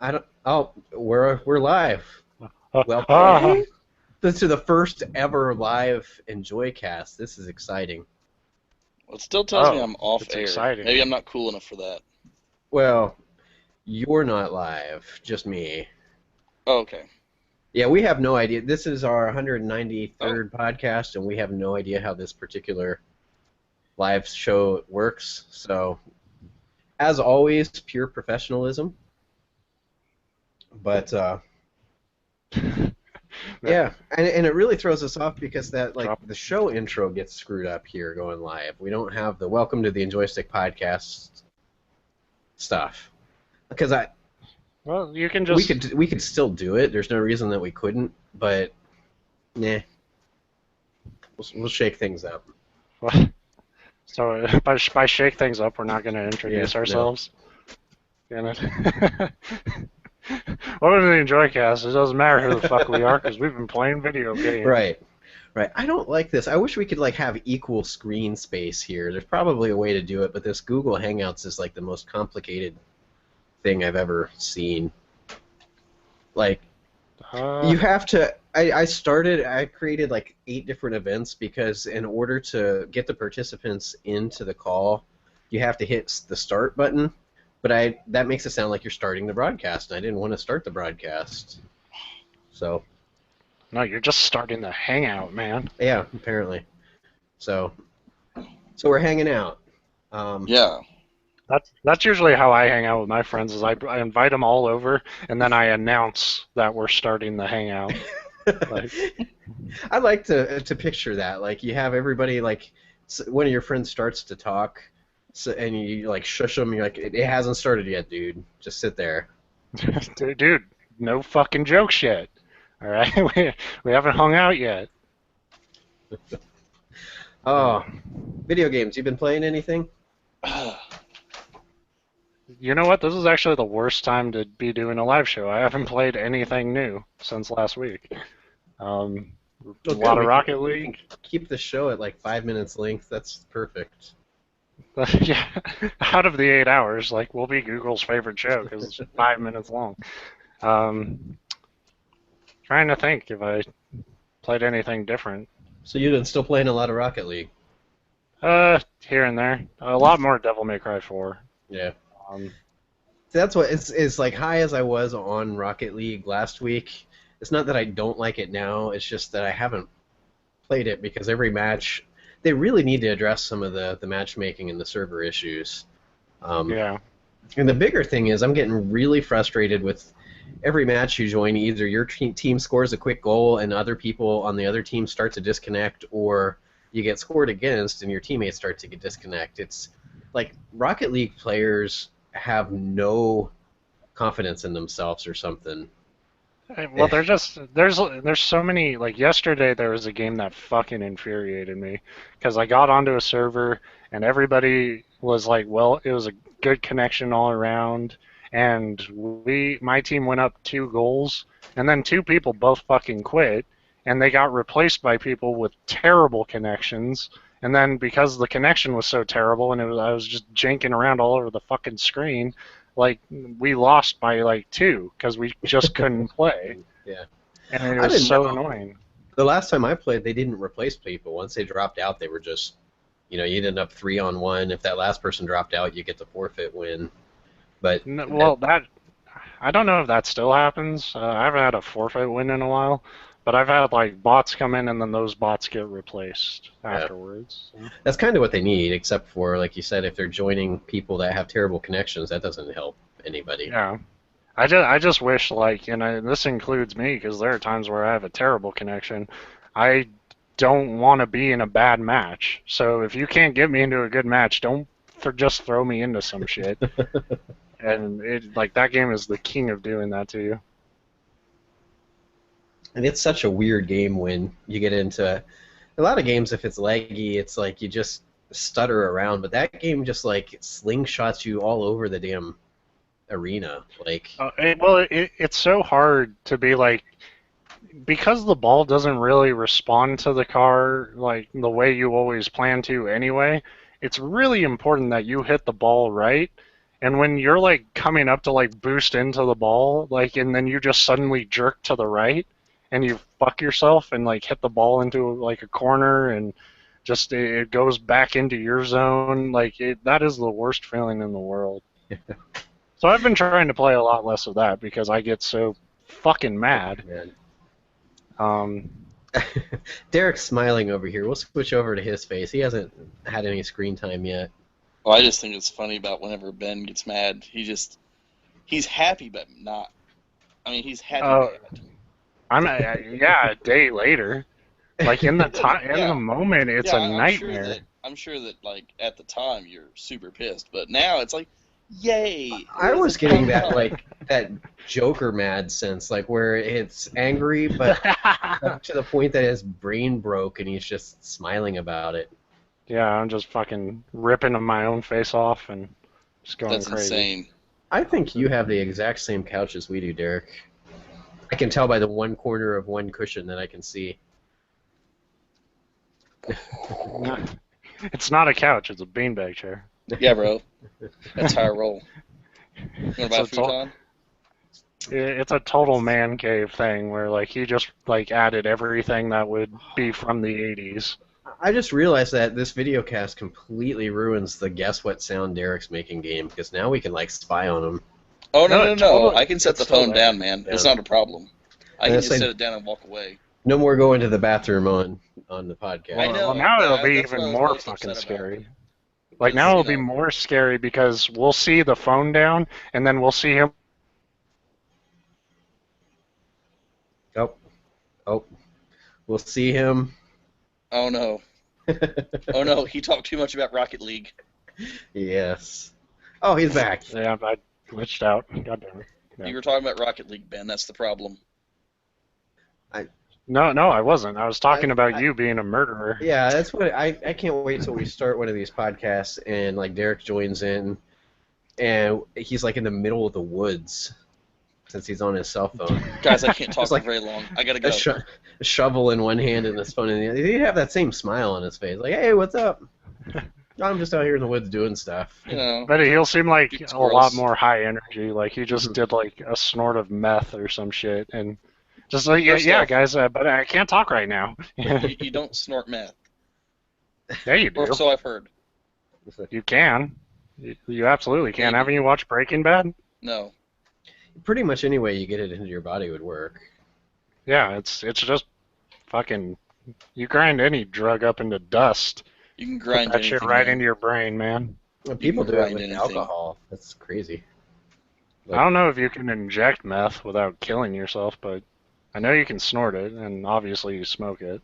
I don't. Oh, we're live. Ah, Welcome. This is the first ever live Njoycast. This is exciting. Well, it still tells me oh, I'm off it's air. Maybe exciting. I'm not cool enough for that. Well, you're not live, just me. Oh, okay. Yeah, we have no idea. This is our Oh, 193rd podcast, and we have no idea how this particular live show works. So, as always, pure professionalism. But That yeah, and it really throws us off because that like drop. the show intro gets screwed up here going live. We don't have the welcome to the Enjoystick podcast stuff because I Well, you can we just. could still do it. There's no reason that we couldn't, but nah, we'll shake things up. So by shake things up, we're not going to Yeah, introduce no, ourselves. Damn it. Welcome to the Njoycast. It doesn't matter who the fuck we are because we've been playing video games. right, right. I don't like this. I wish we could like have equal screen space here. There's probably a way to do it, but this Google Hangouts is like the most complicated thing I've ever seen. Like Uh, you have to. I created like 8 different events because in order to get the participants into the call, you have to hit the start button. But that makes it sound like you're starting the broadcast, and I didn't want to start the broadcast. So no, you're just starting the hangout, man. yeah, apparently. So we're hanging out. Um, yeah. That's usually how I hang out with my friends. Is I invite them all over, and then I announce that we're starting the hangout. Like, I like to picture that. Like you have everybody like one of your friends starts to talk, and you like shush them. You're like, it hasn't started yet, dude. Just sit there. dude, no fucking jokes yet. All right, we haven't hung out yet. Oh, video games. You been playing anything? You know what? This is actually the worst time to be doing a live show. I haven't played anything new since last week. Um, a Oh, good. lot of We Rocket can League. keep the show at like 5 minutes length. That's perfect. Yeah, out of the 8 hours, like we'll be Google's favorite show because it's 5 minutes long. Um, trying to think if I played anything different. So you've been still playing a lot of Rocket League. Here and there. A lot more Devil May Cry 4. Yeah. Um, That's what it's like. High as I was on Rocket League last week, it's not that I don't like it now. It's just that I haven't played it because every match, they really need to address some of the matchmaking and the server issues. Um, yeah. and the bigger thing is, I'm getting really frustrated with every match you join. Either your team scores a quick goal and other people on the other team start to disconnect, or you get scored against and your teammates start to get disconnect. It's like Rocket League players have no confidence in themselves or something. Well, they're just there's so many. Like yesterday, there was a game that fucking infuriated me because I got onto a server and everybody was like, "Well, it was a good connection all around," and my team went up 2 goals, and then 2 people both fucking quit, and they got replaced by people with terrible connections. And then because the connection was so terrible, and I was just janking around all over the fucking screen, like we lost by like 2 because we just couldn't play, Yeah, and it I was didn't so know. annoying. The last time I played, they didn't replace people. Once they dropped out, they were just, you'd end up 3-on-1. If that last person dropped out, you get the forfeit win. But Well, that I don't know if that still happens. I haven't had a forfeit win in a while, but I've had like bots come in and then those bots get replaced yeah, afterwards. So. that's kind of what they need, except for, like you said, if they're joining people that have terrible connections, that doesn't help anybody. Yeah, I just wish like, and this includes me because there are times where I have a terrible connection. I don't want to be in a bad match. So if you can't get me into a good match, don't just throw me into some shit. And it like that game is the king of doing that to you. And it's such a weird game when you get into a lot of games. If it's laggy, it's like you just stutter around. But that game just like slingshots you all over the damn arena. Like, It's so hard to be like because the ball doesn't really respond to the car like the way you always plan to anyway. It's really important that you hit the ball right, And when you're like coming up to like boost into the ball, like, and then you just suddenly jerk to the right, and you fuck yourself and like hit the ball into like a corner, and just it goes back into your zone. Like that is the worst feeling in the world. So I've been trying to play a lot less of that because I get so fucking mad. Derek's smiling over here. We'll switch over to his face. He hasn't had any screen time yet. Well, I just think it's funny about whenever Ben gets mad. He's happy, but not. I mean, he's happy mad. A day later. Like in the time, in the moment, it's a nightmare. I'm sure that like at the time you're super pissed, but now it's like, yay! I was getting that like that Joker mad sense, like where it's angry, but to the point that his brain broke and he's just smiling about it. Yeah, I'm just fucking ripping my own face off and just going That's crazy. Insane. I think you have the exact same couch as we do, Derek. I can tell by the one corner of one cushion that I can see. It's not a couch, it's a beanbag chair. Yeah, bro. That's how I roll. You want to buy a futon? It's a total man cave thing where like he just like added everything that would be from the 80s. I just realized that this video cast completely ruins the guess what sound Derek's making game because now we can like spy on him. Oh no! Totally. I can set the phone down, man. Yeah. It's not a problem. I can just set it down and walk away. No more going to the bathroom on the podcast. I know. Well, now it'll be even more fucking scary. Like now it'll be more scary because we'll see the phone down and then we'll see him. Oh, we'll see him. Oh no. Oh no, he talked too much about Rocket League. Yes. Oh, he's back. Yeah, I glitched out. God damn it. Yeah. You were talking about Rocket League, Ben. That's the problem. No, I wasn't. I was talking about you being a murderer. Yeah, that's what I can't wait till we start one of these podcasts and like Derek joins in and he's like in the middle of the woods since he's on his cell phone. Guys, I can't talk for very long. I gotta go. A shovel in one hand and his phone in the other. He'd have that same smile on his face, like, "Hey, what's up? I'm just out here in the woods doing stuff." You know, but he'll seem like a lot more high energy. Like he just did like a snort of meth or some shit, and just like yeah, guys. But I can't talk right now. you don't snort meth. Yeah, you do. Or so I've heard. You can. You absolutely can. Maybe. Haven't you watched Breaking Bad? No. Pretty much any way you get it into your body would work. Yeah, it's just fucking. You grind any drug up into dust. You can grind that shit right into your brain, man. Well, people do it with alcohol. That's crazy. Like, I don't know if you can inject meth without killing yourself, but I know you can snort it, and obviously you smoke it.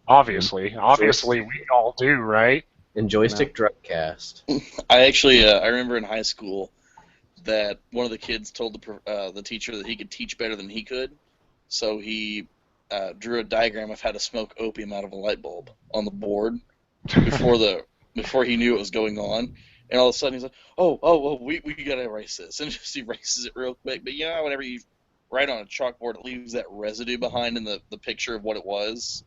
Obviously, we all do, right? Njoycast Njoycast. I actually, I remember in high school that one of the kids told the teacher that he could teach better than he could, so he drew a diagram of how to smoke opium out of a light bulb on the board before he knew what was going on, and all of a sudden he's like, oh, we gotta erase this, and just erases it real quick. But yeah, whenever you write on a chalkboard, it leaves that residue behind in the picture of what it was.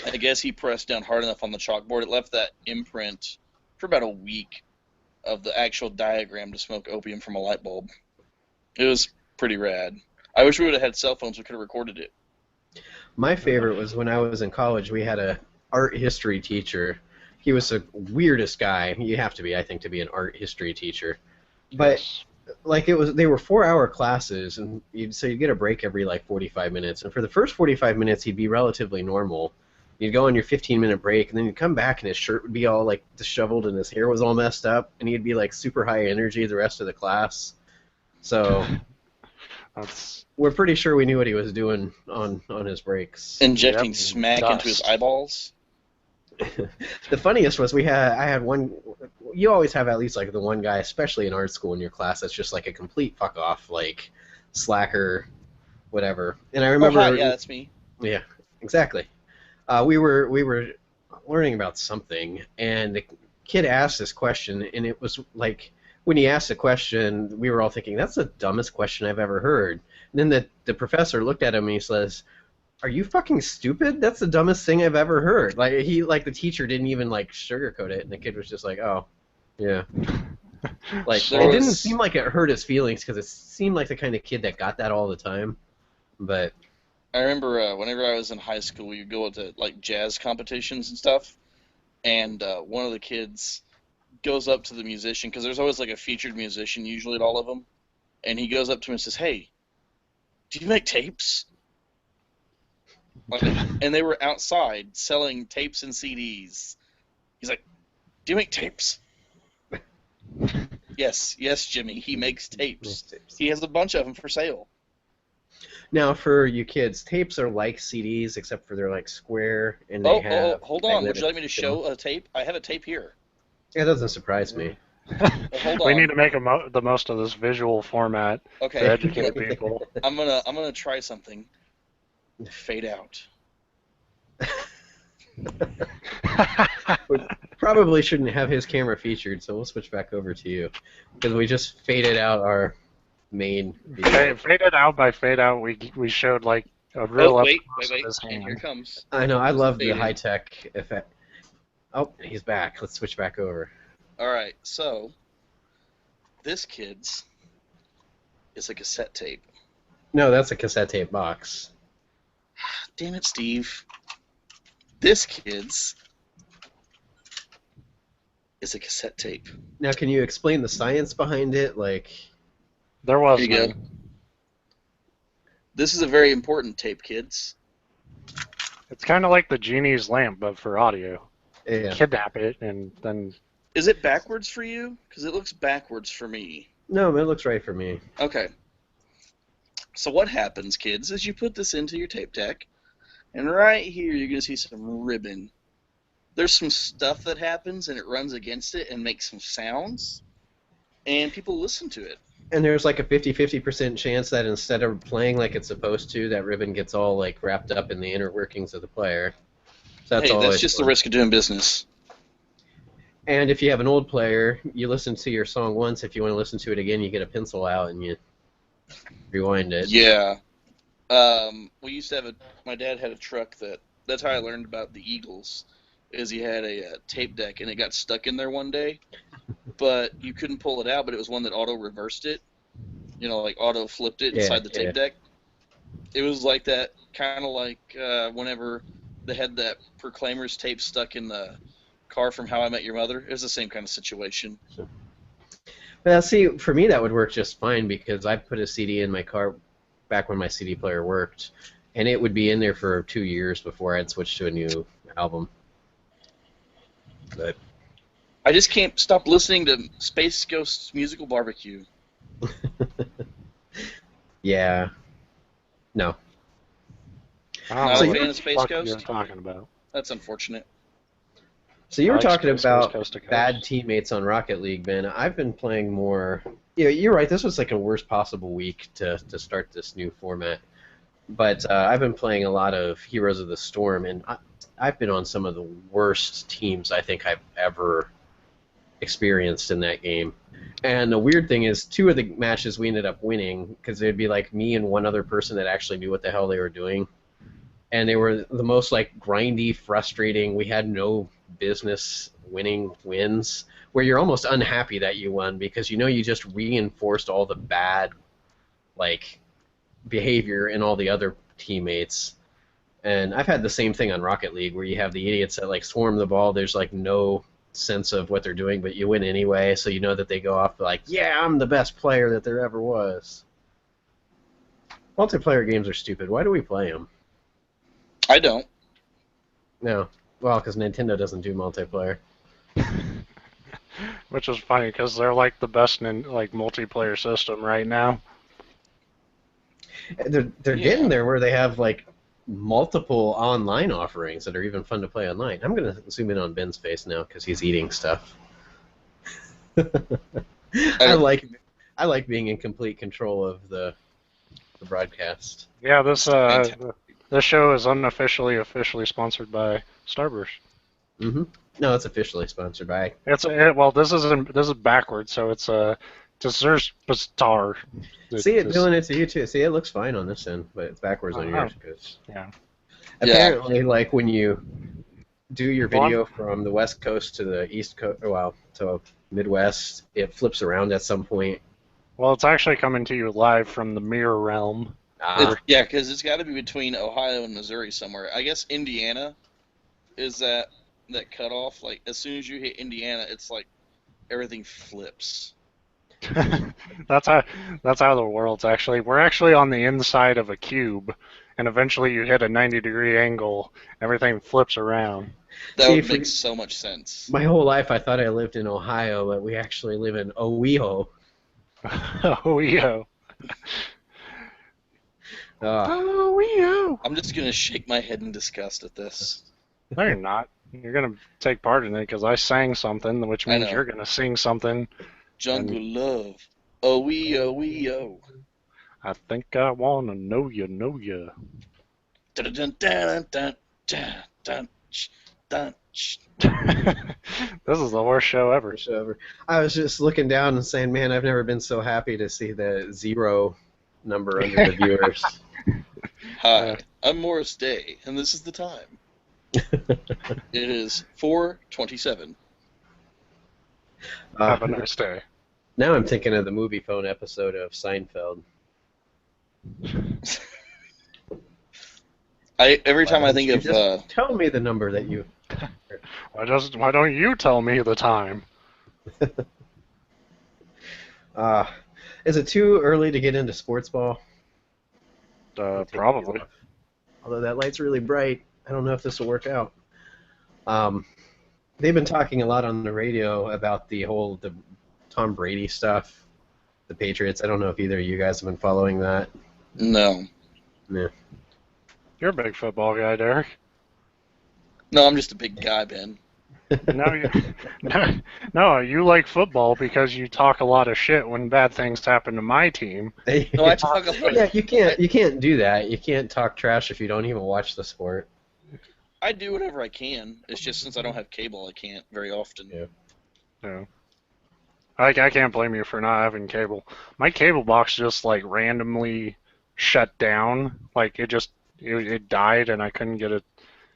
I guess he pressed down hard enough on the chalkboard, it left that imprint for about a week of the actual diagram to smoke opium from a light bulb. It was pretty rad. I wish we would have had cell phones. We could have recorded it. My favorite was when I was in college. We had a art history teacher. He was the weirdest guy. You have to be, I think, to be an art history teacher. But like they were 4-hour classes, and so you'd get a break every like 45 minutes. And for the first 45 minutes, he'd be relatively normal. You'd go on your 15-minute break, and then you'd come back, and his shirt would be all like disheveled, and his hair was all messed up, and he'd be like super high energy the rest of the class. So we're pretty sure we knew what he was doing on his breaks. Injecting smack into his eyeballs. The funniest was I had one. You always have at least like the one guy, especially in art school in your class, that's just like a complete fuck off, like slacker, whatever. And I remember. Oh, hi, yeah, that's me. Yeah, exactly. We were learning about something, and the kid asked this question, and it was like when he asked the question, we were all thinking that's the dumbest question I've ever heard. And then the professor looked at him and he says, "Are you fucking stupid? That's the dumbest thing I've ever heard." Like the teacher didn't even like sugarcoat it, and the kid was just like, "Oh, Yeah. Like, There it didn't was- seem like it hurt his feelings because it seemed like the kind of kid that got that all the time. But I remember whenever I was in high school, we would go to like jazz competitions and stuff, and one of the kids goes up to the musician because there's always like a featured musician usually at all of them, and he goes up to him and says, "Hey, do you make tapes?" Like, and they were outside selling tapes and CDs. He's like, "Do you make tapes?" Yes, yes, Jimmy. He makes tapes. He has a bunch of them for sale. now, for you kids, tapes are like CDs, except for they're like square and they have. Hold on. Would you like me to magnetic show a tape? I have a tape here. It doesn't surprise me. Well, hold on. We need to make the most of this visual format to Okay, educate people. I'm gonna try something. Fade out. We probably shouldn't have his camera featured, so we'll switch back over to you because we just faded out our main video. Faded out by fade out, we showed like a real Oh, up wait, close of his and hand. here it comes. I know, I love the Faded. high-tech effect. Oh, he's back. Let's switch back over. All right, so this kid's is a cassette tape. No, that's a cassette tape box. Damn it, Steve. This kid's is a cassette tape. Now, can you explain the science behind it? Like, There was Here you go. none. This is a very important tape, kids. It's kind of like the genie's lamp, but for audio. yeah. Kidnap it, and then Is it backwards for you? Because it looks backwards for me. No, it looks right for me. Okay. So what happens, kids, is you put this into your tape deck, and right here you're going to see some ribbon. There's some stuff that happens, and it runs against it and makes some sounds, and people listen to it. And there's like a 50-50% chance that instead of playing like it's supposed to, that ribbon gets all like wrapped up in the inner workings of the player. So that's Hey, always that's just the fun. risk of doing business. And if you have an old player, you listen to your song once. If you want to listen to it again, you get a pencil out and you rewind it. Yeah. We used to have my dad had a truck that's how I learned about the Eagles, is he had a tape deck, and it got stuck in there one day, but you couldn't pull it out, but it was one that auto-reversed it, like auto-flipped it inside the tape deck. It was like that, kind of like whenever they had that Proclaimers tape stuck in the car from How I Met Your Mother. It was the same kind of situation. Well, see, for me that would work just fine because I put a CD in my car back when my CD player worked, and it would be in there for 2 years before I'd switch to a new album. But I just can't stop listening to Space Ghost's Musical Barbecue. yeah, no. I don't Not know a what fan the of Space fuck Ghost? you're talking about. That's unfortunate. So you were I like talking Space Ghost about Coast to Coast. bad teammates on Rocket League, Ben. I've been playing more. Yeah, you're right. This was like a worst possible week to start this new format. But I've been playing a lot of Heroes of the Storm, and I've been on some of the worst teams I think I've ever experienced in that game. And the weird thing is, 2 of the matches we ended up winning because it'd be like me and one other person that actually knew what the hell they were doing. And they were the most like grindy, frustrating. We had no business winning wins where you're almost unhappy that you won because you just reinforced all the bad like behavior in all the other teammates. And I've had the same thing on Rocket League where you have the idiots that like swarm the ball. There's like no sense of what they're doing, but you win anyway, so you know that they go off like, yeah, I'm the best player that there ever was. Multiplayer games are stupid. Why do we play them? I don't. No. Well, because Nintendo doesn't do multiplayer. Which is funny because they're like the best in like multiplayer system right now. They're getting there where they have like multiple online offerings that are even fun to play online. I'm gonna zoom in on Ben's face now because he's eating stuff. I like being in complete control of the broadcast. Yeah, this show is unofficially officially sponsored by Starburst. Mm-hmm. No, it's officially sponsored by. Well, this is backwards, so it's a Dessert Star. See it doing it to you too. See, it looks fine on this end, but it's backwards on yours. Cause yeah. apparently, like when you do your video from the West Coast to the East Coast, well, to Midwest, it flips around at some point. Well, it's actually coming to you live from the Mirror Realm. Yeah, because it's got to be between Ohio and Missouri somewhere. I guess Indiana is that cutoff. Like, as soon as you hit Indiana, it's like everything flips. That's how the world's actually. We're actually on the inside of a cube, and eventually you hit a 90-degree angle, everything flips around. That would make so much sense. My whole life I thought I lived in Ohio, but we actually live in Ohio. Ohio. Ohio. I'm just going to shake my head in disgust at this. No, you're not. You're going to take part in it because I sang something, which means you're going to sing something. Jungle love. Oh. I think I want to know you. Dun, dun, dun, dun, dun, dun, dun. This is the worst show ever. I was just looking down and saying, man, I've never been so happy to see the 0 number under the viewers. Hi, I'm Morris Day, and this is the time. It is 4:27. Have a nice day. Now I'm thinking of the movie phone episode of Seinfeld. Every time I think of just tell me the number that you. Why don't you tell me the time? Is it too early to get into sports ball? Probably. Although that light's really bright, I don't know if this will work out. They've been talking a lot on the radio about the Tom Brady stuff, the Patriots. I don't know if either of you guys have been following that. No. Yeah. You're a big football guy, Derek. No, I'm just a big guy, Ben. No, you like football because you talk a lot of shit when bad things happen to my team. No, I talk a lot. Yeah, you can't do that. You can't talk trash if you don't even watch the sport. I do whatever I can. It's just since I don't have cable, I can't very often. Yeah. I can't blame you for not having cable. My cable box just like randomly shut down. Like it died and I couldn't get it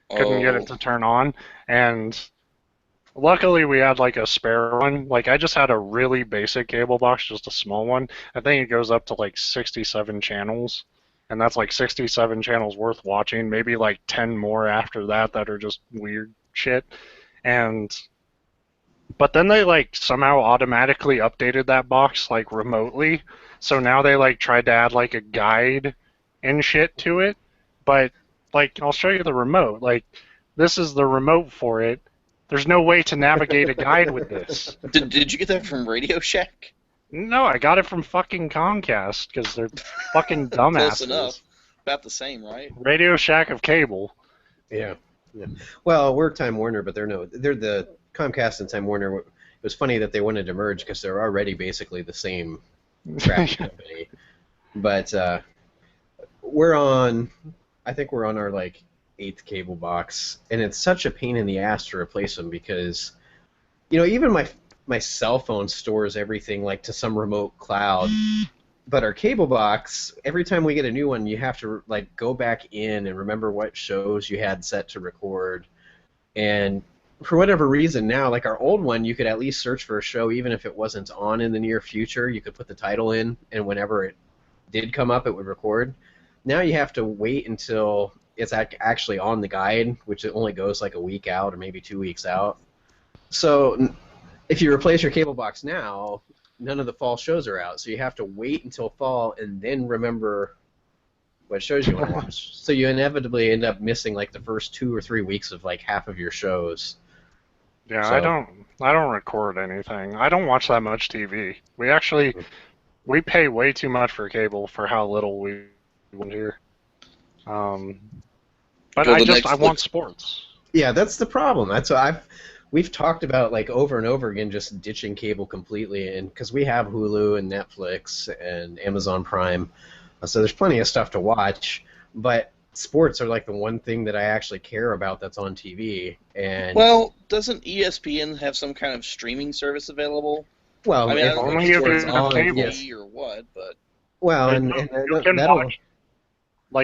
to turn on. And luckily we had like a spare one. Like I just had a really basic cable box, just a small one. I think it goes up to like 67 channels. And that's like 67 channels worth watching, maybe like 10 more after that are just weird shit. But then they like somehow automatically updated that box like remotely. So now they like tried to add like a guide and shit to it. But like I'll show you the remote. Like this is the remote for it. There's no way to navigate a guide with this. Did you get that from Radio Shack? No, I got it from fucking Comcast because they're fucking dumbasses. Close enough. About the same, right? Radio Shack of cable. Yeah. Well, we're Time Warner, but they're the Comcast and Time Warner. It was funny that they wanted to merge because they're already basically the same crap company. But I think we're on our like 8th cable box, and it's such a pain in the ass to replace them because, even my cell phone stores everything like to some remote cloud, but our cable box, every time we get a new one, you have to like go back in and remember what shows you had set to record. And for whatever reason now, like our old one, you could at least search for a show even if it wasn't on in the near future. You could put the title in, and whenever it did come up, it would record. Now you have to wait until it's actually on the guide, which it only goes like a week out or maybe 2 weeks out. So if you replace your cable box now, none of the fall shows are out, so you have to wait until fall and then remember what shows you want to watch. So you inevitably end up missing like the first 2 or 3 weeks of like half of your shows. Yeah, So, I don't record anything. I don't watch that much TV. We pay way too much for cable for how little we want here. But I want sports. Yeah, that's the problem. That's what we've talked about like over and over again, just ditching cable completely, and because we have Hulu and Netflix and Amazon Prime, so there's plenty of stuff to watch. But sports are like the one thing that I actually care about that's on TV. And well, doesn't ESPN have some kind of streaming service available? Well, I mean, I don't know if it's on cable or what, but well,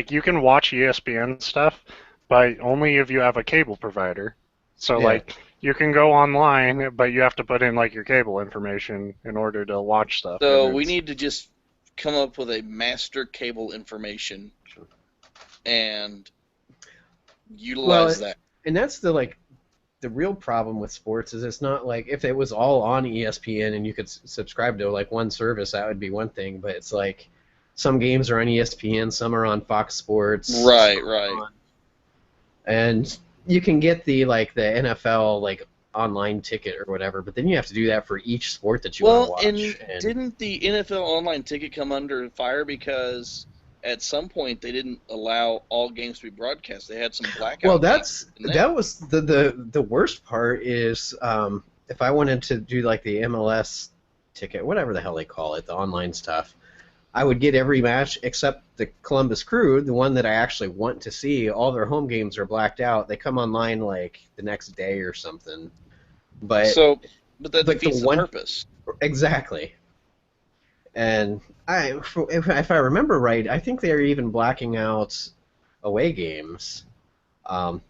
you can watch ESPN stuff, but only if you have a cable provider. So Yeah. like you can go online, but you have to put in like your cable information in order to watch stuff. So and we it's- need to just come up with a master cable information and utilize that. And that's the real problem with sports is it's not like if it was all on ESPN and you could subscribe to like one service, that would be one thing. But it's like some games are on ESPN, some are on Fox Sports. Right, some are right. on- and you can get the NFL like online ticket or whatever, but then you have to do that for each sport that you want to watch. And didn't the NFL online ticket come under fire because at some point they didn't allow all games to be broadcast? They had some blackout. Well, games, that was the worst part is if I wanted to do like the MLS ticket, whatever the hell they call it, the online stuff, I would get every match except the Columbus Crew, the one that I actually want to see. All their home games are blacked out. They come online like the next day or something. But that defeats the purpose. Exactly. And if I remember right, I think they're even blacking out away games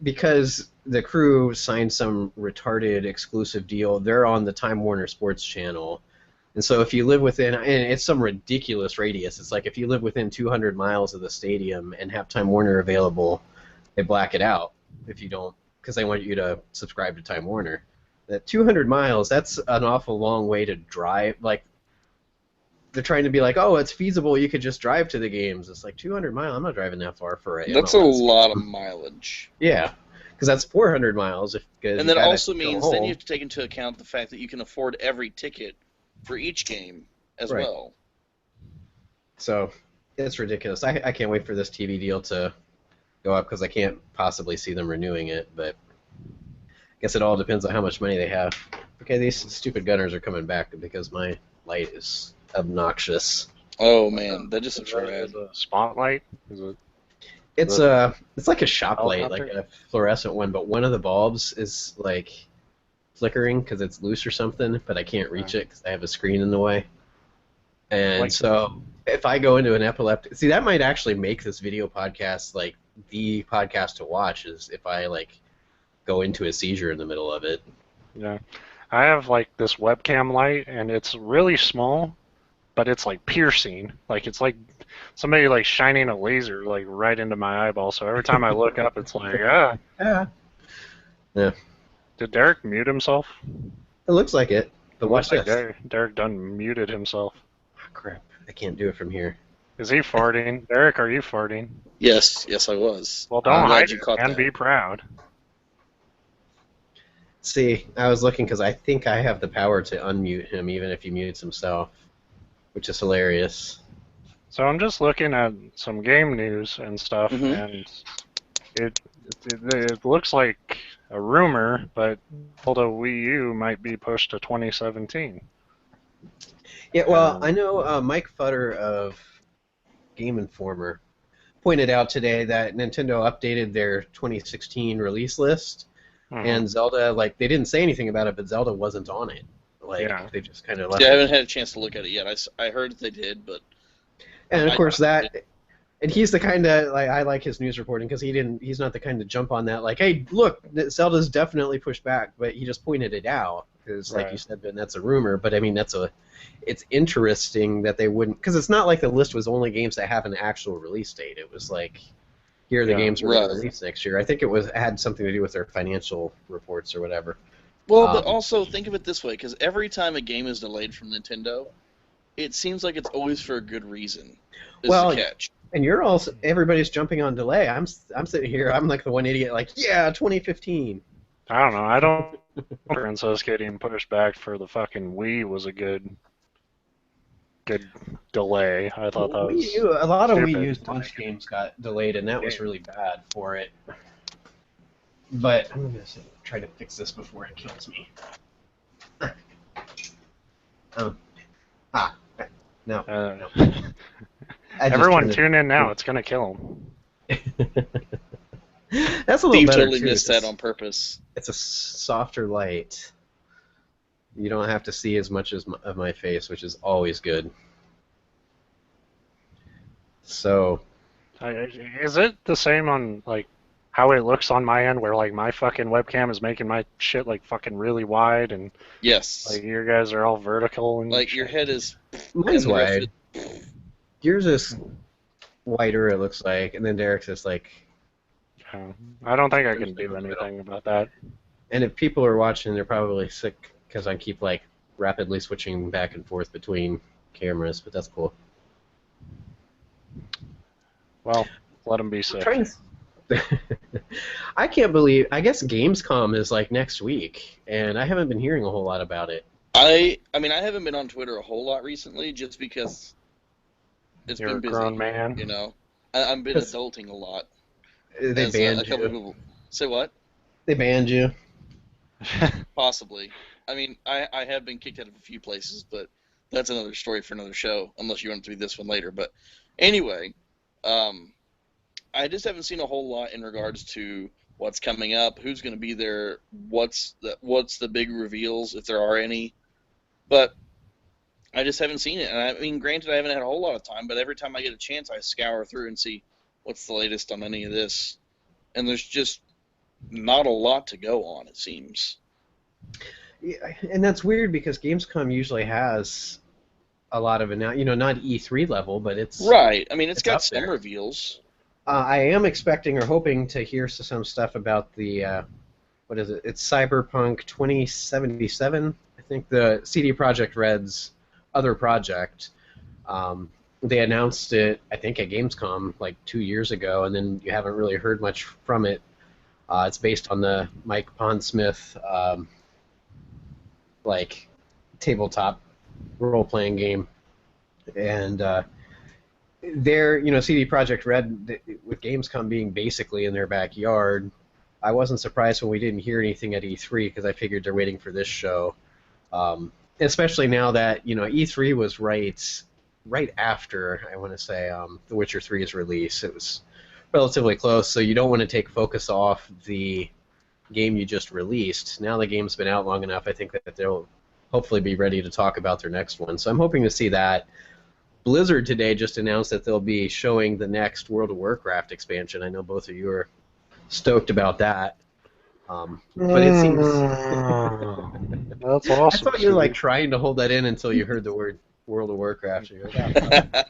because the Crew signed some retarded exclusive deal. They're on the Time Warner Sports channel. And so if you live within, and it's some ridiculous radius, it's like if you live within 200 miles of the stadium and have Time Warner available, they black it out if you don't, because they want you to subscribe to Time Warner. That 200 miles, that's an awful long way to drive. Like, they're trying to be like, oh, it's feasible, you could just drive to the games. It's like 200 miles, I'm not driving that far for a That's a lot of mileage. Yeah, because that's 400 miles. And that also means then you have to take into account the fact that you can afford every ticket for each game as well. So, it's ridiculous. I can't wait for this TV deal to go up because I can't possibly see them renewing it, but I guess it all depends on how much money they have. Okay, these stupid gunners are coming back because my light is obnoxious. Oh man, that just looks rad. Is it a spotlight? It's like a shop light, like a fluorescent one, but one of the bulbs is like flickering because it's loose or something, but I can't reach it because I have a screen in the way. And so if I go into an epileptic, see, that might actually make this video podcast like the podcast to watch, is if I like go into a seizure in the middle of it. Yeah, I have like this webcam light, and it's really small, but it's like piercing. Like it's like somebody like shining a laser like right into my eyeball. So every time I look up, it's like Yeah. Did Derek mute himself? It looks like it. But watch Looks this. like Derek done muted himself. Oh, crap. I can't do it from here. Is he farting? Derek, are you farting? Yes, I was. Well, don't hide you it caught and that. be proud. See, I was looking because I think I have the power to unmute him even if he mutes himself, which is hilarious. So I'm just looking at some game news and stuff, Mhm. and it looks like a rumor, but Zelda Wii U might be pushed to 2017. Yeah, well, I know Mike Futter of Game Informer pointed out today that Nintendo updated their 2016 release list, and Zelda, like, they didn't say anything about it, but Zelda wasn't on it. Like, they just kind of left Yeah, I it. haven't had a chance to look at it yet. I heard that they did, but And of course and he's the kind of, like, I like his news reporting because he's not the kind to jump on that, like, hey, look, Zelda's definitely pushed back, but he just pointed it out because, like you said, Ben, that's a rumor. But I mean, it's interesting that they wouldn't, because it's not like the list was only games that have an actual release date. It was like, here are the games we're going to release next year. I think it had something to do with their financial reports or whatever. Well, but also think of it this way, because every time a game is delayed from Nintendo, it seems like it's always for a good reason. The catch. And everybody's jumping on delay. I'm sitting here, I'm like the one idiot, like, yeah, 2015. I don't know. I don't. Princess getting pushed back for the fucking Wii was a good delay. I thought that was a lot of stupid. Wii U's launch games got delayed, and that was really bad for it. But I'm gonna try to fix this before it kills me. No. Everyone tune in now. It's gonna kill him. That's a little Steve better totally too. missed that on purpose. It's a softer light. You don't have to see as much of my face, which is always good. So, Is it the same on like how it looks on my end, where like my fucking webcam is making my shit like fucking really wide, and Yes. like your guys are all vertical and Like shit. your head is. Mine's and the rest of wide. it- Yours is wider, it looks like, and then Derek's is like. I don't think I can do anything about that. And if people are watching, they're probably sick because I keep like rapidly switching back and forth between cameras, but that's cool. Well, let them be sick. I can't believe. I guess Gamescom is like next week, and I haven't been hearing a whole lot about it. I mean, I haven't been on Twitter a whole lot recently, just because it's You're been busy. a grown man. You know, I've been adulting a lot. They As, banned a couple you. people say what? They banned you. Possibly. I mean, I have been kicked out of a few places, but that's another story for another show, unless you want it to be this one later. But anyway, I just haven't seen a whole lot in regards to what's coming up, who's going to be there, what's the big reveals, if there are any. But I just haven't seen it. And I mean, granted, I haven't had a whole lot of time, but every time I get a chance, I scour through and see what's the latest on any of this. And there's just not a lot to go on, it seems. Yeah, and that's weird because Gamescom usually has a lot of not E3 level, but it's Right. I mean, it's got up some there. reveals. I am expecting or hoping to hear some stuff about the what is it? It's Cyberpunk 2077. I think the CD Projekt Red's other project. They announced it, I think, at Gamescom like 2 years ago, and then you haven't really heard much from it. It's based on the Mike Pondsmith like tabletop role-playing game, and CD Projekt Red, with Gamescom being basically in their backyard, I wasn't surprised when we didn't hear anything at E3 because I figured they're waiting for this show. Especially now that E3 was right after, I want to say, The Witcher 3's release. It was relatively close, so you don't want to take focus off the game you just released. Now the game's been out long enough, I think that they'll hopefully be ready to talk about their next one. So I'm hoping to see that. Blizzard today just announced that they'll be showing the next World of Warcraft expansion. I know both of you are stoked about that. But it seems... That's awesome. I thought you were like trying to hold that in until you heard the word World of Warcraft. You're like,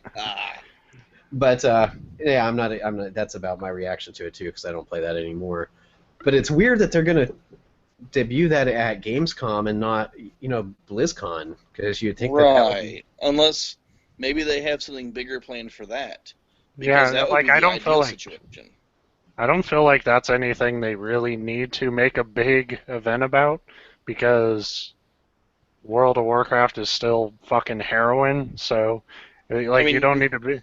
but yeah, I'm not. That's about my reaction to it too, because I don't play that anymore. But it's weird that they're gonna debut that at Gamescom and not, BlizzCon, because you'd think right. Unless maybe they have something bigger planned for that. Yeah, that would like be I the don't feel ideal like situation. I don't feel like that's anything they really need to make a big event about, because World of Warcraft is still fucking heroin. So, like, I mean, you don't need to be.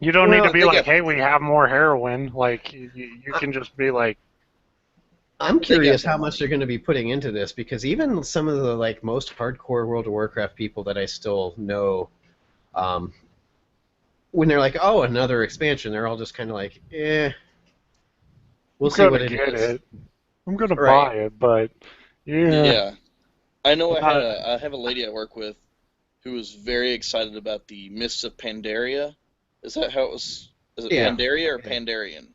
You don't need to be they like, got- hey, we have more heroin. Like, you can just be like, I'm curious the how much money. they're going to be putting into this, because even some of the like most hardcore World of Warcraft people that I still know, when they're like, "Oh, another expansion," they're all just kind of like, "Eh, we'll I'm see what gonna it get is." it. I'm gonna Right. buy it, but yeah. Yeah. I know Uh, I have a lady I work with who was very excited about the Mists of Pandaria. Is that how it was? Is it Yeah. Pandaria or Yeah. Pandarian?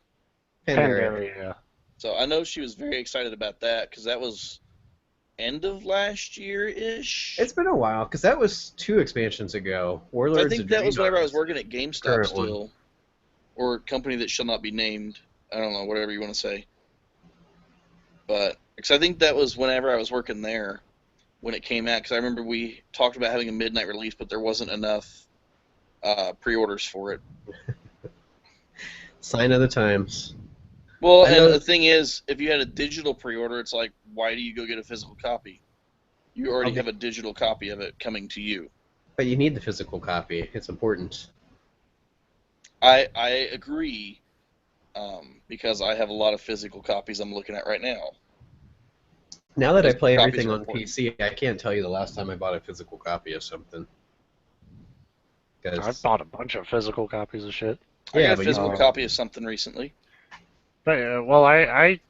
Pandaria. Pandaria. So I know she was very excited about that because that was end of last year-ish. It's been a while, because that was 2 expansions ago. Warlords I think of that was whenever I was Draenor. working at GameStop Current one. still, or company that shall not be named. I don't know, whatever you want to say. But because I think that was whenever I was working there when it came out. Because I remember we talked about having a midnight release, but there wasn't enough pre-orders for it. Sign of the times. Well, I and know- the thing is, if you had a digital pre-order, it's like, why do you go get a physical copy? You already Okay. have a digital copy of it coming to you. But you need the physical copy. It's important. I agree, because I have a lot of physical copies I'm looking at right now. Now that I Physical play copies everything are on important. PC, I can't tell you the last time I bought a physical copy of something. I've bought a bunch of physical copies of shit. I got a but physical copy of something recently. But well,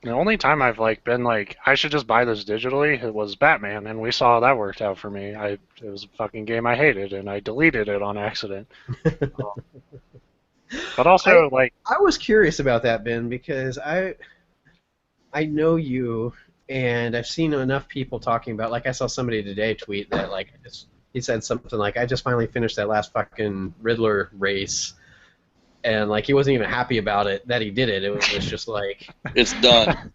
the only time I've like been like, I should just buy this digitally, it was Batman, and we saw how that worked out for me. It was a fucking game I hated, and I deleted it on accident. But also, I was curious about that, Ben, because I know you, and I've seen enough people talking about. Like, I saw somebody today tweet that he said something like, "I just finally finished that last fucking Riddler race," and like he wasn't even happy about it that he did it. It was just like It's done.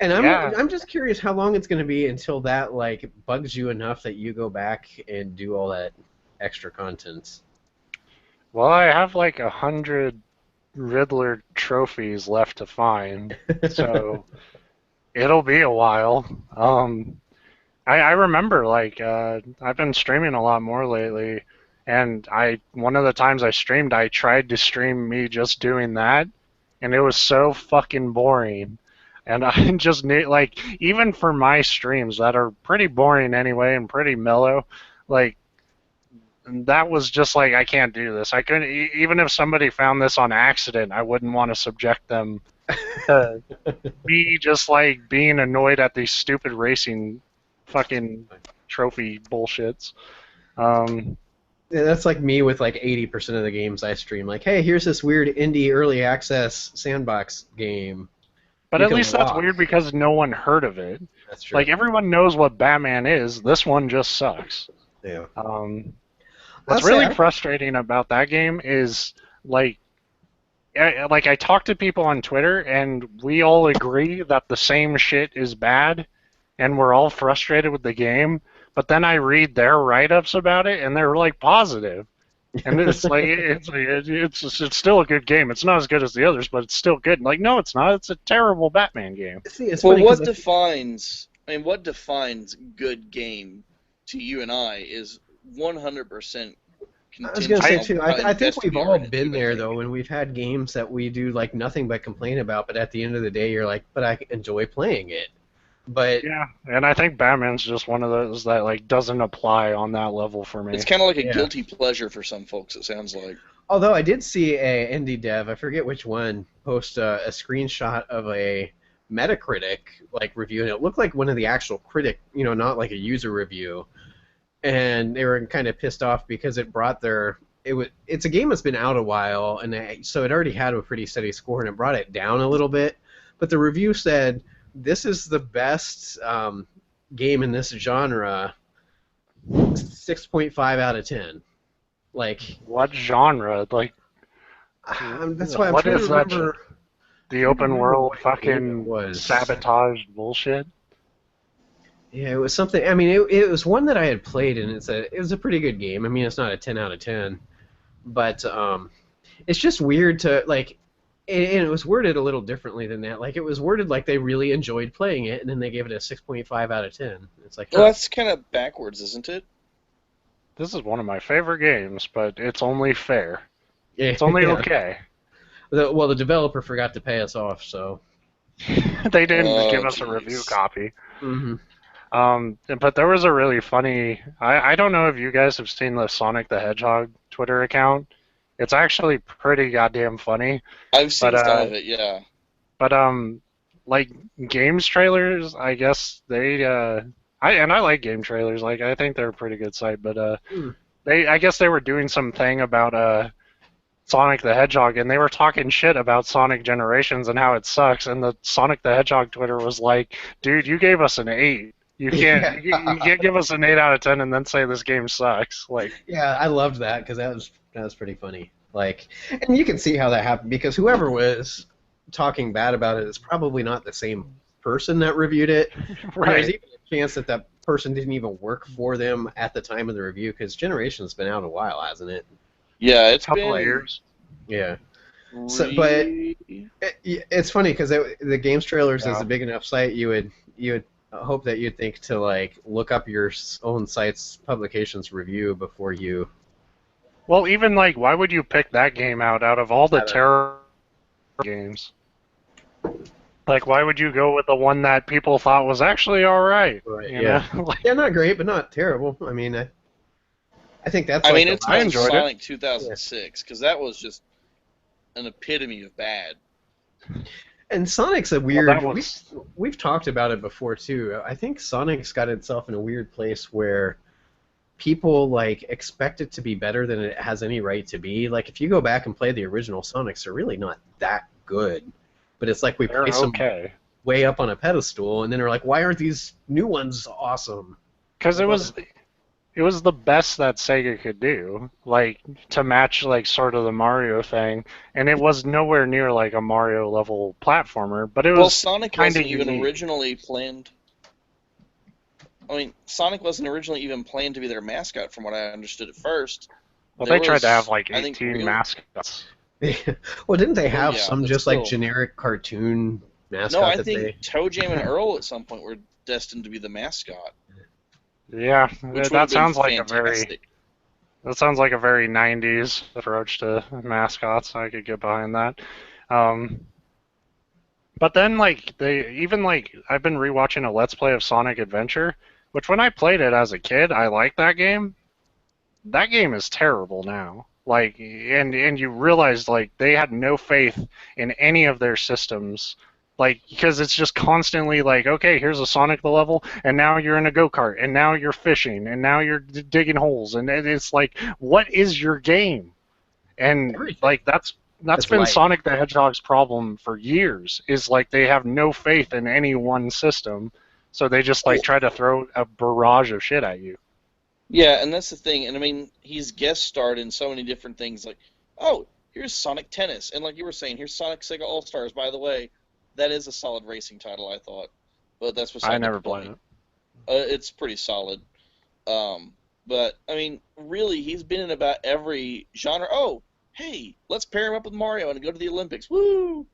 And Yeah. I'm just curious how long it's going to be until that like bugs you enough that you go back and do all that extra content. Well, I have like 100 Riddler trophies left to find, so it'll be a while. I remember I've been streaming a lot more lately, and one of the times I streamed, I tried to stream me just doing that, and it was so fucking boring. And I just need even for my streams that are pretty boring anyway and pretty mellow, like that was just like I can't do this. I couldn't even if somebody found this on accident, I wouldn't want to subject them to me just like being annoyed at these stupid racing fucking trophy bullshits. Yeah, that's like me with like 80% of the games I stream. Like, hey, here's this weird indie early access sandbox game. But You at can least that's walk. weird because no one heard of it. That's true. Like everyone knows what Batman is. This one just sucks. Yeah. What's really frustrating about that game is like I talk to people on Twitter and we all agree that the same shit is bad and we're all frustrated with the game, but then I read their write-ups about it and they're like positive. And it's like it's still a good game. It's not as good as the others, but it's still good. Like no, it's not. It's a terrible Batman game. See, it's Well, funny what 'cause defines? I mean, what defines good game to you and I is 100% I was gonna say contingent too. on how I think invested we've we all are in it, been too, I there think. though, when we've had games that we do like nothing but complain about, but at the end of the day, you're like, but I enjoy playing it. But Yeah, and I think Batman's just one of those that like doesn't apply on that level for me. It's kind of like a Yeah. guilty pleasure for some folks. It sounds like. although I did see a indie dev, I forget which one, post a screenshot of a Metacritic like review, and it looked like one of the actual critic, not like a user review, and they were kind of pissed off because it brought it's a game that's been out a while, and so it already had a pretty steady score, and it brought it down a little bit. But the review said this is the best game in this genre, 6.5 out of 10. Like, What genre? Like, that's why I'm what trying is to that? remember. The open world what game fucking it was. sabotaged bullshit. Yeah, it was something. I mean, it was one that I had played, and it was a pretty good game. I mean, it's not a 10 out of 10, but it's just weird to like. And it was worded a little differently than that. Like, it was worded like they really enjoyed playing it, and then they gave it a 6.5 out of 10. It's like, Well, that's kind of backwards, isn't it? This is one of my favorite games, but it's only fair. yeah, It's only yeah. okay. The developer forgot to pay us off, so. They didn't Oh, give us a jeez. review copy. Mm-hmm. But there was a really funny. I don't know if you guys have seen the Sonic the Hedgehog Twitter account. It's actually pretty goddamn funny. I've seen But, some of it, yeah. But like games trailers, I guess they I like game trailers. Like I think they're a pretty good site. But I guess they were doing something about Sonic the Hedgehog, and they were talking shit about Sonic Generations and how it sucks. And the Sonic the Hedgehog Twitter was like, "Dude, you gave us an 8. You can't you can't give us an 8 out of 10 and then say this game sucks." Like, Yeah, I loved that because that was pretty funny. Like, and you can see how that happened because whoever was talking bad about it is probably not the same person that reviewed it. right? There's even a chance that that person didn't even work for them at the time of the review because Generation's been out a while, hasn't it? Yeah, it's Couple been of years. Yeah. So, but really- it's funny because the games trailers is Yeah. a big enough site. You would hope that you'd think to like look up your own site's publications review before you. Well, even like, why would you pick that game out of all the I don't terror games? Like, why would you go with the one that people thought was actually all right? Right, you yeah. know? Like, Yeah, not great, but not terrible. I mean, I think that's. I like mean, the it's I not enjoyed it. Sonic 2006 because that was just an epitome of bad. And Sonic's a well, weird. that was We've talked about it before too. I think Sonic's got itself in a weird place where people like expect it to be better than it has any right to be. Like if you go back and play the original Sonics, they're really not that good. But it's like we They're place them okay. way up on a pedestal, and then they're like, why aren't these new ones awesome? Because it was the best that Sega could do, like to match like sort of the Mario thing, and it was nowhere near like a Mario level platformer, but it Well, was Sonic kind of wasn't even unique. originally planned. I mean, Sonic wasn't originally even planned to be their mascot, from what I understood at first. Well, There they tried to have was, like I think, 18 mascots. Well, didn't they Well, have yeah, some but just like still. generic cartoon mascot No, I that think they? Toe Jam and Earl at some point were destined to be the mascot, Yeah, which would that have been sounds like fantastic. that sounds like a very 90s approach to mascots. I could get behind that. But then like they even like I've been rewatching a Let's Play of Sonic Adventure, which when I played it as a kid, I liked that game. That game is terrible now. Like and you realize like they had no faith in any of their systems. Like because it's just constantly like, okay, here's a Sonic the level, and now you're in a go-kart, and now you're fishing, and now you're digging holes, and it's like, what is your game? And Everything. like that's It's been light. Sonic the Hedgehog's problem for years. Is like they have no faith in any one system, so they just like try to throw a barrage of shit at you. Yeah, and that's the thing. And I mean, he's guest starred in so many different things. Like, oh, here's Sonic Tennis, and like you were saying, here's Sonic Sega All Stars. By the way, that is a solid racing title, I thought, but that's beside I never the played point. it. It's pretty solid. But I mean, really, he's been in about every genre. Oh, hey, let's pair him up with Mario and go to the Olympics. Woo!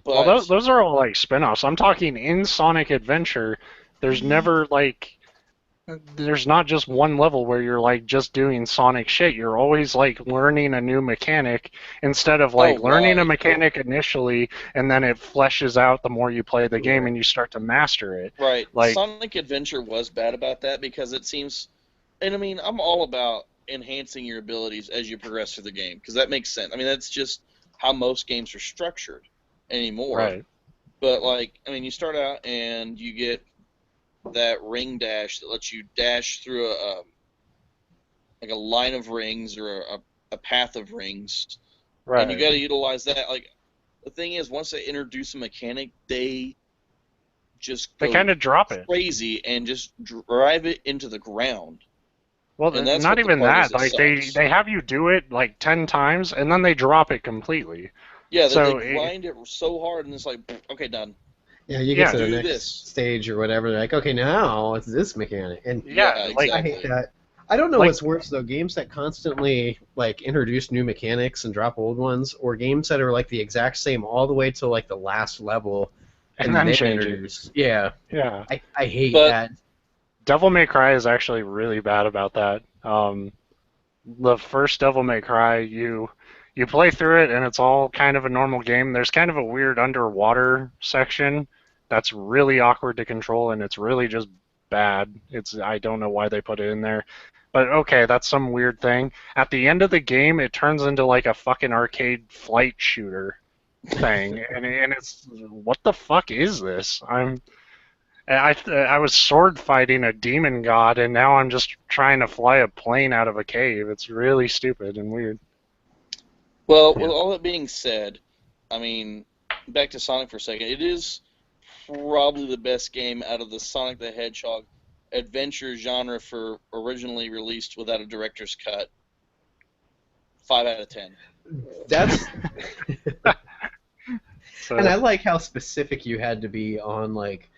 But Well, those are all like spin-offs. I'm talking in Sonic Adventure. There's never like there's not just one level where you're like just doing Sonic shit. You're always like learning a new mechanic instead of like learning a right. mechanic initially and then it fleshes out the more you play the game and you start to master it. Right. Like Sonic Adventure was bad about that because it seems, and I mean, I'm all about enhancing your abilities as you progress through the game because that makes sense. I mean, that's just how most games are structured anymore. right. But like, I mean, you start out and you get that ring dash that lets you dash through like a line of rings or a path of rings, and you got to utilize that. Like, the thing is, once they introduce a mechanic, they just They go kind of drop it. crazy and just drive it into the ground. Well, And that's not what the even part that. is that Like sucks. they have you do it like 10 times and then they drop it completely. Yeah, So they grind it so hard, and it's like, okay, done. Yeah, you Yeah, get to the do next this. stage or whatever. They're like, okay, now it's this mechanic, and yeah, like I hate that. I don't know Like- what's worse though, games that constantly like introduce new mechanics and drop old ones, or games that are like the exact same all the way to like the last level and then change it. introduce. Yeah, Yeah. I hate But- that. Devil May Cry is actually really bad about that. The first Devil May Cry, you play through it and it's all kind of a normal game. There's kind of a weird underwater section that's really awkward to control and it's really just bad. I don't know why they put it in there. But okay, that's some weird thing. At the end of the game, it turns into like a fucking arcade flight shooter thing, and it's what the fuck is this? I was sword fighting a demon god, and now I'm just trying to fly a plane out of a cave. It's really stupid and weird. Well, with all that being said, I mean, back to Sonic for a second. It is probably the best game out of the Sonic the Hedgehog adventure genre for originally released without a director's cut. 5 out of 10. That's So, and I like how specific you had to be on like.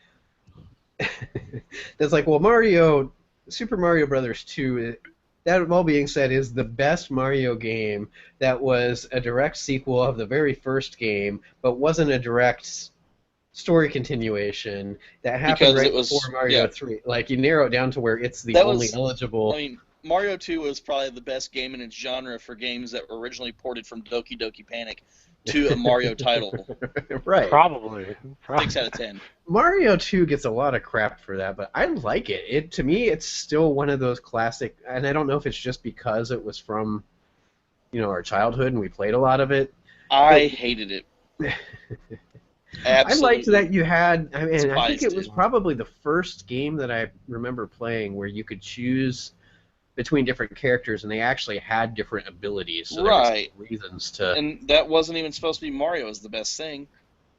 That's like, well, Super Mario Brothers 2. That all being said, is the best Mario game that was a direct sequel of the very first game, but wasn't a direct story continuation that happened Because right it was- before Mario yeah. 3. Like, you narrow it down to where it's the That only was- eligible. I mean, Mario 2 was probably the best game in its genre for games that were originally ported from Doki Doki Panic to a Mario title. Right. probably. 6 out of 10. Mario 2 gets a lot of crap for that, but I like it. To me, it's still one of those classic, and I don't know if it's just because it was from, our childhood and we played a lot of it. I hated it. Absolutely. I liked that you had. I mean, I think Despised it was it. probably the first game that I remember playing where you could choose between different characters, and they actually had different abilities, so there Right. was reasons to. And that wasn't even supposed to be Mario as the best thing.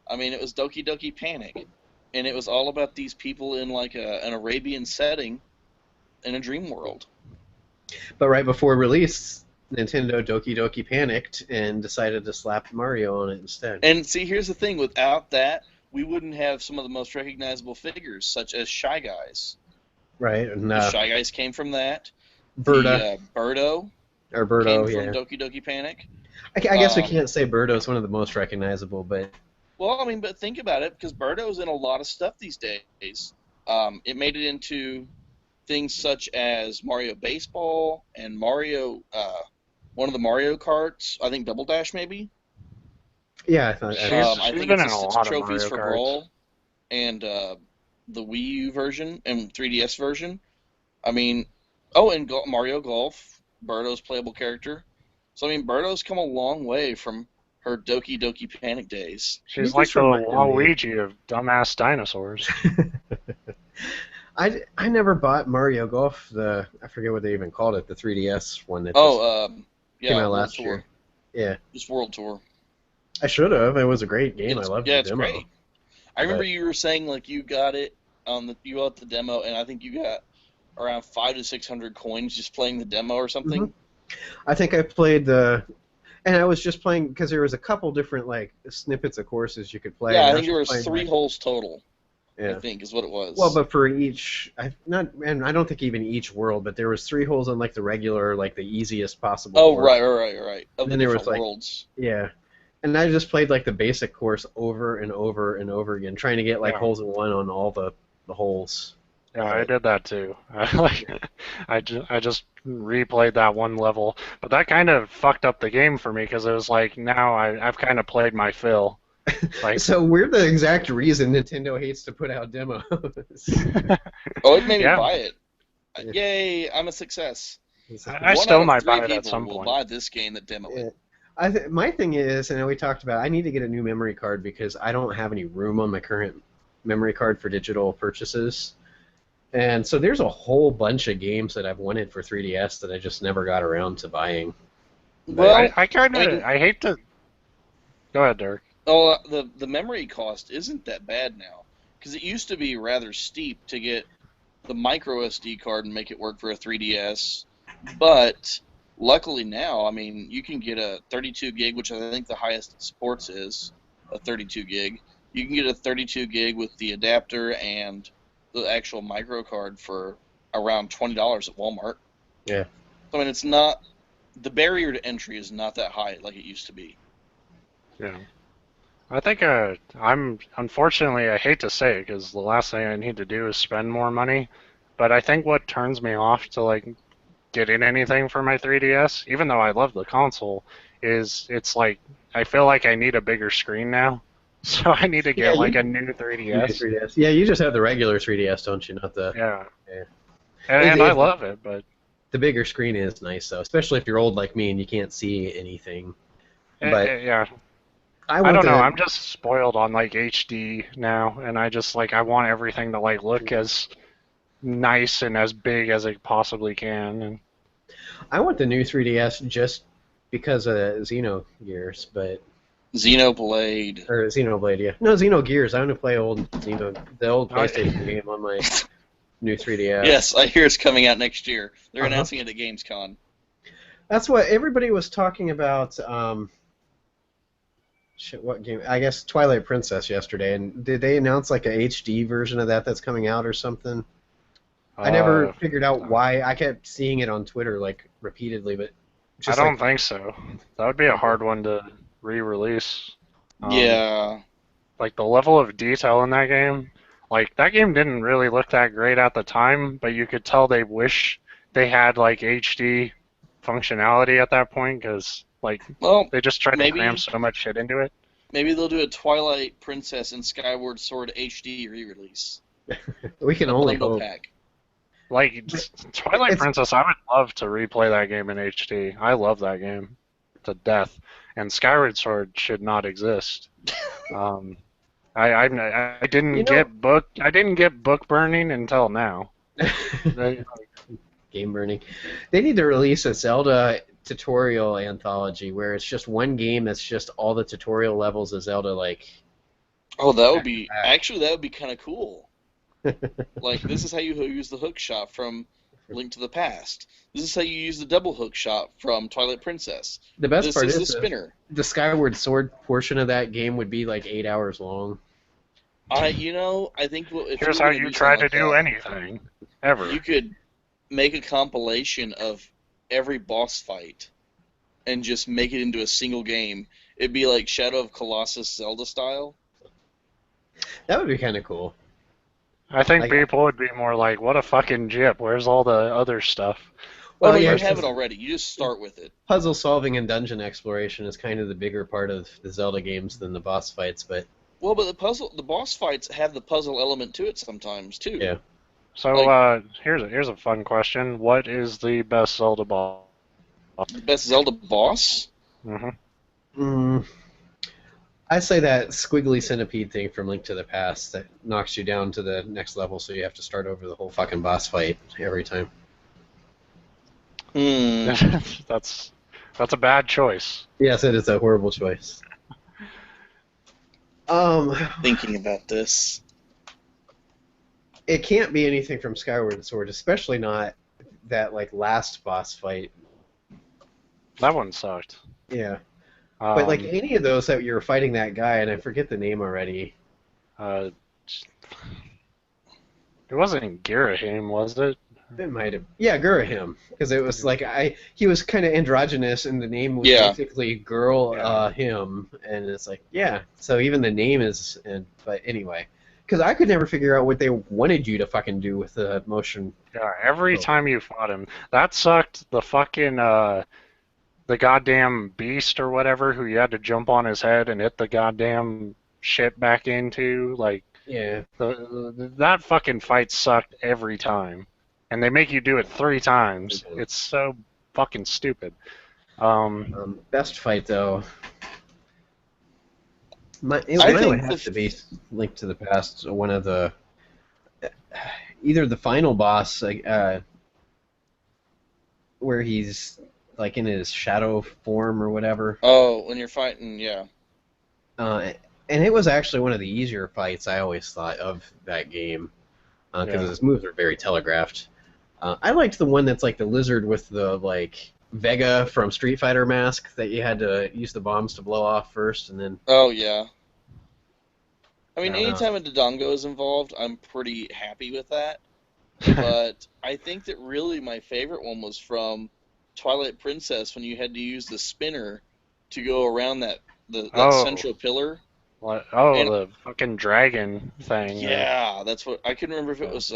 I mean, it was Doki Doki Panic, and it was all about these people in like an Arabian setting in a dream world. But right before release, Nintendo Doki Doki panicked and decided to slap Mario on it instead. And see, here's the thing: without that, we wouldn't have some of the most recognizable figures, such as Shy Guys. Right, and The Shy Guys came from that. Berta, Birdo or Birdo, came from yeah. Doki Doki Panic. I guess we can't say Birdo's one of the most recognizable, but Well, I mean, but think about it, because Birdo's in a lot of stuff these days. It made it into things such as Mario Baseball and Mario, one of the Mario Karts, I think Double Dash maybe. yeah, I thought. I She's think been it's in a just lot of trophies Mario for Karts. Brawl and the Wii U version and 3DS version. I mean, and Mario Golf, Birdo's playable character. So I mean, Birdo's come a long way from her Doki Doki Panic days. She's You like just the reminded me. Waluigi of dumbass dinosaurs. I never bought Mario Golf. I forget what they even called it, the 3DS one that Yeah, came out World last Tour. year. Yeah, Just World Tour. I should have. It was a great game. I loved the it's demo. great. I remember you were saying like you got it you got the demo, and I think you got around 500 to 600 coins just playing the demo or something. Mm-hmm. I think I played and I was just playing because there was a couple different like snippets of courses you could play. Yeah, and I think there was playing, 3 holes total. Yeah. I think is what it was. Well, but for each, and I don't think even each world, but there was 3 holes on like the regular, like the easiest possible. Oh, course. right. Of And the then there different was, like, worlds. Yeah, and I just played like the basic course over and over and over again, trying to get like holes in one on all the holes. Yeah, I did that too. I just replayed that one level, but that kind of fucked up the game for me because it was like now I've kind of played my fill. Like, So we're the exact reason Nintendo hates to put out demos. It made me Yeah. buy it. Yay! I'm a success. I One still out of might 3 buy it people at some will point. buy this game that demo it. My thing is, and we talked about, I need to get a new memory card because I don't have any room on my current memory card for digital purchases. And so there's a whole bunch of games that I've wanted for 3DS that I just never got around to buying. Well, I hate to. Go ahead, Derek. Oh, the memory cost isn't that bad now, because it used to be rather steep to get the micro SD card and make it work for a 3DS. But luckily now, I mean, you can get a 32 gig, which I think the highest it supports is a 32 gig. You can get a 32 gig with the adapter and the actual micro card for around $20 at Walmart. Yeah. I mean, it's not, the barrier to entry is not that high like it used to be. Yeah. I think unfortunately, I hate to say it because the last thing I need to do is spend more money, but I think what turns me off to like getting anything for my 3DS, even though I love the console, is it's like I feel like I need a bigger screen now, so I need to get a new 3DS. Yeah, you just have the regular 3DS, don't you? Not the. Yeah. Yeah. And I love it, but the bigger screen is nice though, especially if you're old like me and you can't see anything. But yeah. I don't know. I'm just spoiled on like HD now, and I just like I want everything to like look as nice and as big as it possibly can. And I want the new 3DS just because of Xenogears, but Xenoblade. Or Xenoblade, yeah. No, Xenogears. I want to play the old PlayStation game on my new 3DS. Yes, I hear it's coming out next year. They're announcing it at Gamescom. That's what everybody was talking about. What game? I guess Twilight Princess yesterday. And did they announce like a HD version of that's coming out or something? I never figured out why. I kept seeing it on Twitter like repeatedly, but I don't think so. That would be a hard one to re-release. Yeah. Like the level of detail in that game, like that game didn't really look that great at the time, but you could tell they wish they had like HD functionality at that point because they just tried to cram so much shit into it. Maybe they'll do a Twilight Princess and Skyward Sword HD re-release. We can only hope. Pack. Like Twilight Princess, I would love to replay that game in HD. I love that game to death, and Skyward Sword should not exist. I didn't get book burning until now. Game Game burning. They need to release a Zelda tutorial anthology where it's just one game that's just all the tutorial levels of Zelda, like. Oh, that would back to be back. that would be kind of cool. Like, this is how you use the hook shot from Link to the Past. This is how you use the double hook shot from Twilight Princess. The best This part is the is spinner. the Skyward Sword portion of that game would be like 8 hours long. I think if Here's you how were gonna you do try something to like do that, anything, ever. you could make a compilation of every boss fight and just make it into a single game. It'd be like Shadow of Colossus Zelda style. That would be kind of cool. I think Like, people would be more like, what a fucking jip, where's all the other stuff? Oh, well, no, yeah, you have it 'cause already. You just start with it. puzzle solving and dungeon exploration is kind of the bigger part of the Zelda games than the boss fights, but Well, but the boss fights have the puzzle element to it sometimes too. yeah. So here's a fun question. What is the best Zelda boss? The best Zelda boss? Hmm. Mm, I say that squiggly centipede thing from Link to the Past that knocks you down to the next level, so you have to start over the whole fucking boss fight every time. Hmm. That's a bad choice. Yes, it is a horrible choice. Thinking about this. It can't be anything from Skyward Sword, especially not that like last boss fight. That one sucked. Yeah, but like Um, any of those that you were fighting that guy, and I forget the name already. uh, it wasn't Girahim, was it? It might have, yeah, Gurahim, because it was like he was kind of androgynous, and the name was Yeah. basically girl Yeah. him, and it's like yeah. So even the name is, but anyway, because I could never figure out what they wanted you to fucking do with the motion. Yeah, every Oh. time you fought him, that sucked. The fucking the goddamn beast or whatever, who you had to jump on his head and hit the goddamn shit back into, like Yeah. that fucking fight sucked every time, and they make you do it 3 times. Mhm. It's so fucking stupid. Best fight though. I Mine think would have to be Link to the Past. One of the either the final boss, like, where he's like in his shadow form or whatever. Oh, when you're fighting, yeah. And it was actually one of the easier fights I always thought of that game because Yeah. his moves are very telegraphed. I liked the one that's like the lizard with the like Vega from Street Fighter mask that you had to use the bombs to blow off first, and then Oh, yeah. I mean, Yeah. anytime a Dodongo is involved, I'm pretty happy with that. But I think that really my favorite one was from Twilight Princess when you had to use the spinner to go around that Oh. central pillar. What? And- The fucking dragon thing. Yeah, that's what I couldn't remember if it was.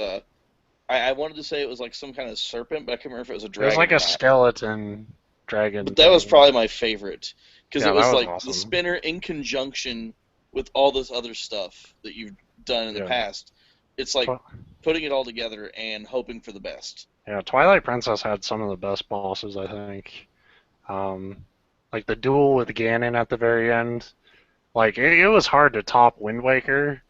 I wanted to say it was like some kind of serpent, but I couldn't remember if it was a It dragon. was like or a not. skeleton dragon. But that was thing. probably my favorite because Yeah, it was that was like awesome. the spinner in conjunction with all this other stuff that you've done in the Yeah. past. It's like Tw- putting it all together and hoping for the best. Yeah, Twilight Princess had some of the best bosses, I think. Like the duel with Ganon at the very end. Like it was hard to top Wind Waker.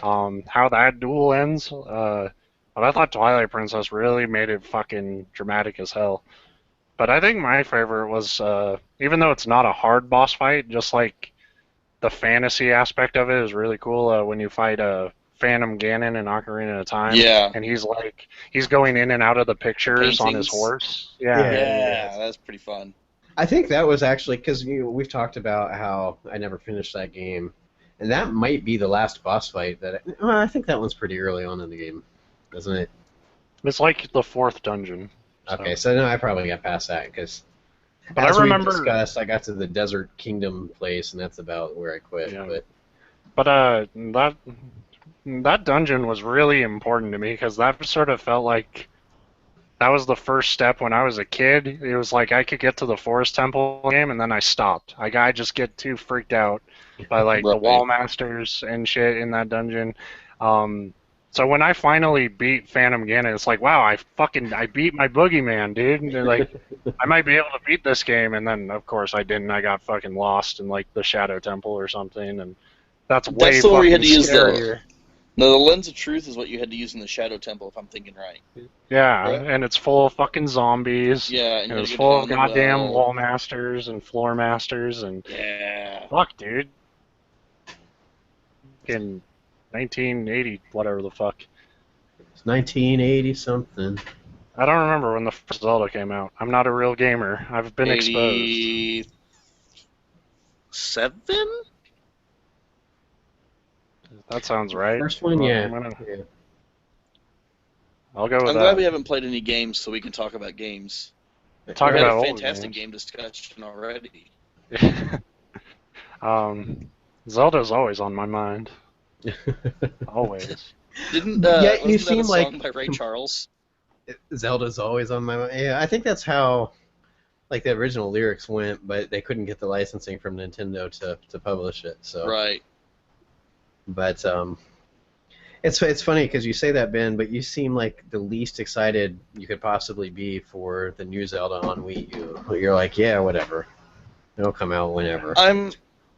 How that duel ends. But I thought Twilight Princess really made it fucking dramatic as hell. But I think my favorite was, even though it's not a hard boss fight, just like the fantasy aspect of it is really cool. When you fight Phantom Ganon in Ocarina of Time, Yeah. and he's going in and out of the pictures on his paintings. horse. Yeah. Yeah, that's pretty fun. I think that was actually because we've talked about how I never finished that game, and that might be the last boss fight that I think that one's pretty early on in the game, isn't it? It's like the 4th dungeon. So. Okay, so no, I probably got past that because But as I we've remember, discussed, I got to the Desert Kingdom place, and that's about where I quit. Yeah. But that dungeon was really important to me because that sort of felt like that was the first step when I was a kid. It was like I could get to the Forest Temple game and then I stopped. I just get too freaked out by like the Right. wall masters and shit in that dungeon. So when I finally beat Phantom Ganon, it's like, wow, I beat my boogeyman, dude. And they're like, I might be able to beat this game, and then of course I didn't. I got fucking lost in like the Shadow Temple or something, and that's way the one where you had fucking to use the- scarier. No, the Lens of Truth is what you had to use in the Shadow Temple, if I'm thinking right. Yeah, Right? and it's full of fucking zombies. Yeah, and And you it's had to go full of down the goddamn well. wall masters and floor masters and Yeah. fuck, dude. In 1980, whatever the fuck. It's 1980 something. I don't remember when the first Zelda came out. I'm not a real gamer. I've been exposed. 87? That sounds right. First one, Well, yeah. I'll go with I'm that. glad we haven't played any games so we can talk about games. Talk We had about a old fantastic games. game discussion already. Zelda's always on my mind. Always. Didn't Yeah, you wasn't that seem a like- song by Ray Charles? Zelda's always on my mind. Yeah, I think that's how, like, the original lyrics went, but they couldn't get the licensing from Nintendo to publish it. So, Right. but it's funny because you say that, Ben, but you seem like the least excited you could possibly be for the new Zelda on Wii U. You're like, yeah, whatever. It'll come out whenever. I'm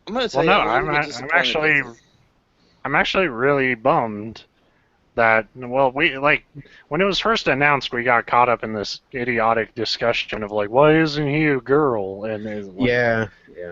gonna tell Well, you, no, I'm, a little bit I'm disappointed with it. I'm actually really bummed that, well, we, like, when it was first announced, we got caught up in this idiotic discussion of, like, why isn't he a girl? And it's like, Yeah.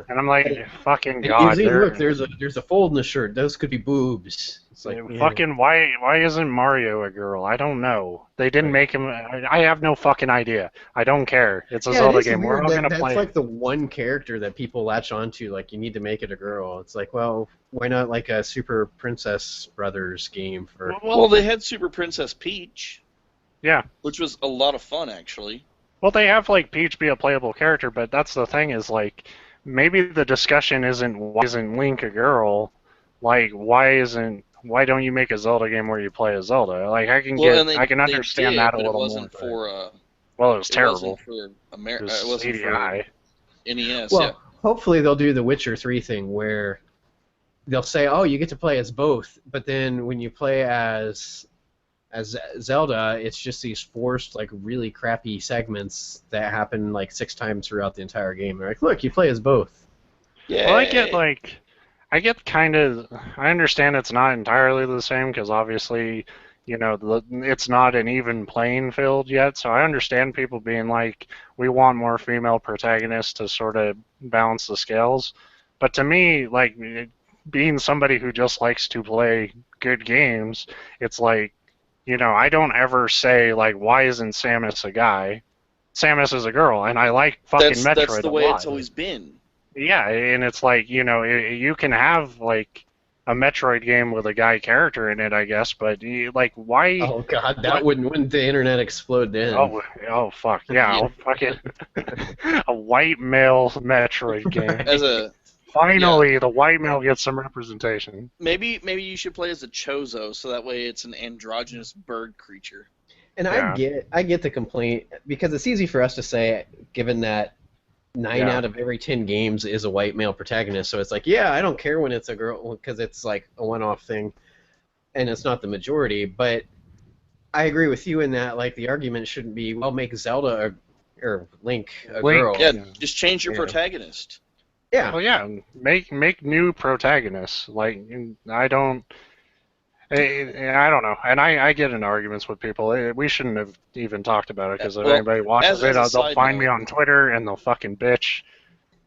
and I'm like, fucking And God, you see, look, there's a fold in the shirt. Those could be boobs. It's like, yeah. fucking, why isn't Mario a girl? I don't know. They didn't make him, I have no fucking idea. I don't care. It's a Yeah, Zelda it is game. We're weird all that gonna that's play like it. the one character that people latch onto. Like, you need to make it a girl. It's like, well, why not like a Super Princess Brothers game for? Well, they had Super Princess Peach. Yeah. Which was a lot of fun, actually. Well, they have, like, Peach be a playable character, but that's the thing is, like, maybe the discussion isn't why isn't Link a girl, like, why don't you make a Zelda game where you play as Zelda? Like, I can I can understand that a little more. It wasn't for well, it was it terrible. wasn't for It was it wasn't CDI. for NES. Well, yeah. hopefully they'll do the Witcher 3 thing where they'll say, oh, you get to play as both, but then when you play as Zelda, it's just these forced, like, really crappy segments that happen like 6 times throughout the entire game. They're like, look, you play as both. Yeah. Well, I get kind of, I understand it's not entirely the same because obviously, you know, it's not an even playing field yet. So I understand people being like, we want more female protagonists to sort of balance the scales. But to me, like, being somebody who just likes to play good games, it's like, you know, I don't ever say, like, why isn't Samus a guy? Samus is a girl, and I like fucking Metroid That's the way a lot. it's always been. Yeah, and it's like, you know, you can have, like, a Metroid game with a guy character in it, I guess, but, like, why... Oh, God, that wouldn't the internet explode then? Oh, fuck, yeah, I'll fucking... a white male Metroid game. Finally, the white male gets some representation. Maybe you should play as a Chozo, so that way it's an androgynous bird creature. And yeah. I get the complaint, because it's easy for us to say, given that 9 out of every 10 games is a white male protagonist, so it's like, yeah, I don't care when it's a girl, because it's like a one-off thing, and it's not the majority, but I agree with you in that, like, the argument shouldn't be, well, make Zelda or Link a girl. Yeah, just change your protagonist. Yeah. Well, yeah, make new protagonists. Like, I don't know, and I get in arguments with people. We shouldn't have even talked about it because if anybody watches it, they'll find me on Twitter and they'll fucking bitch.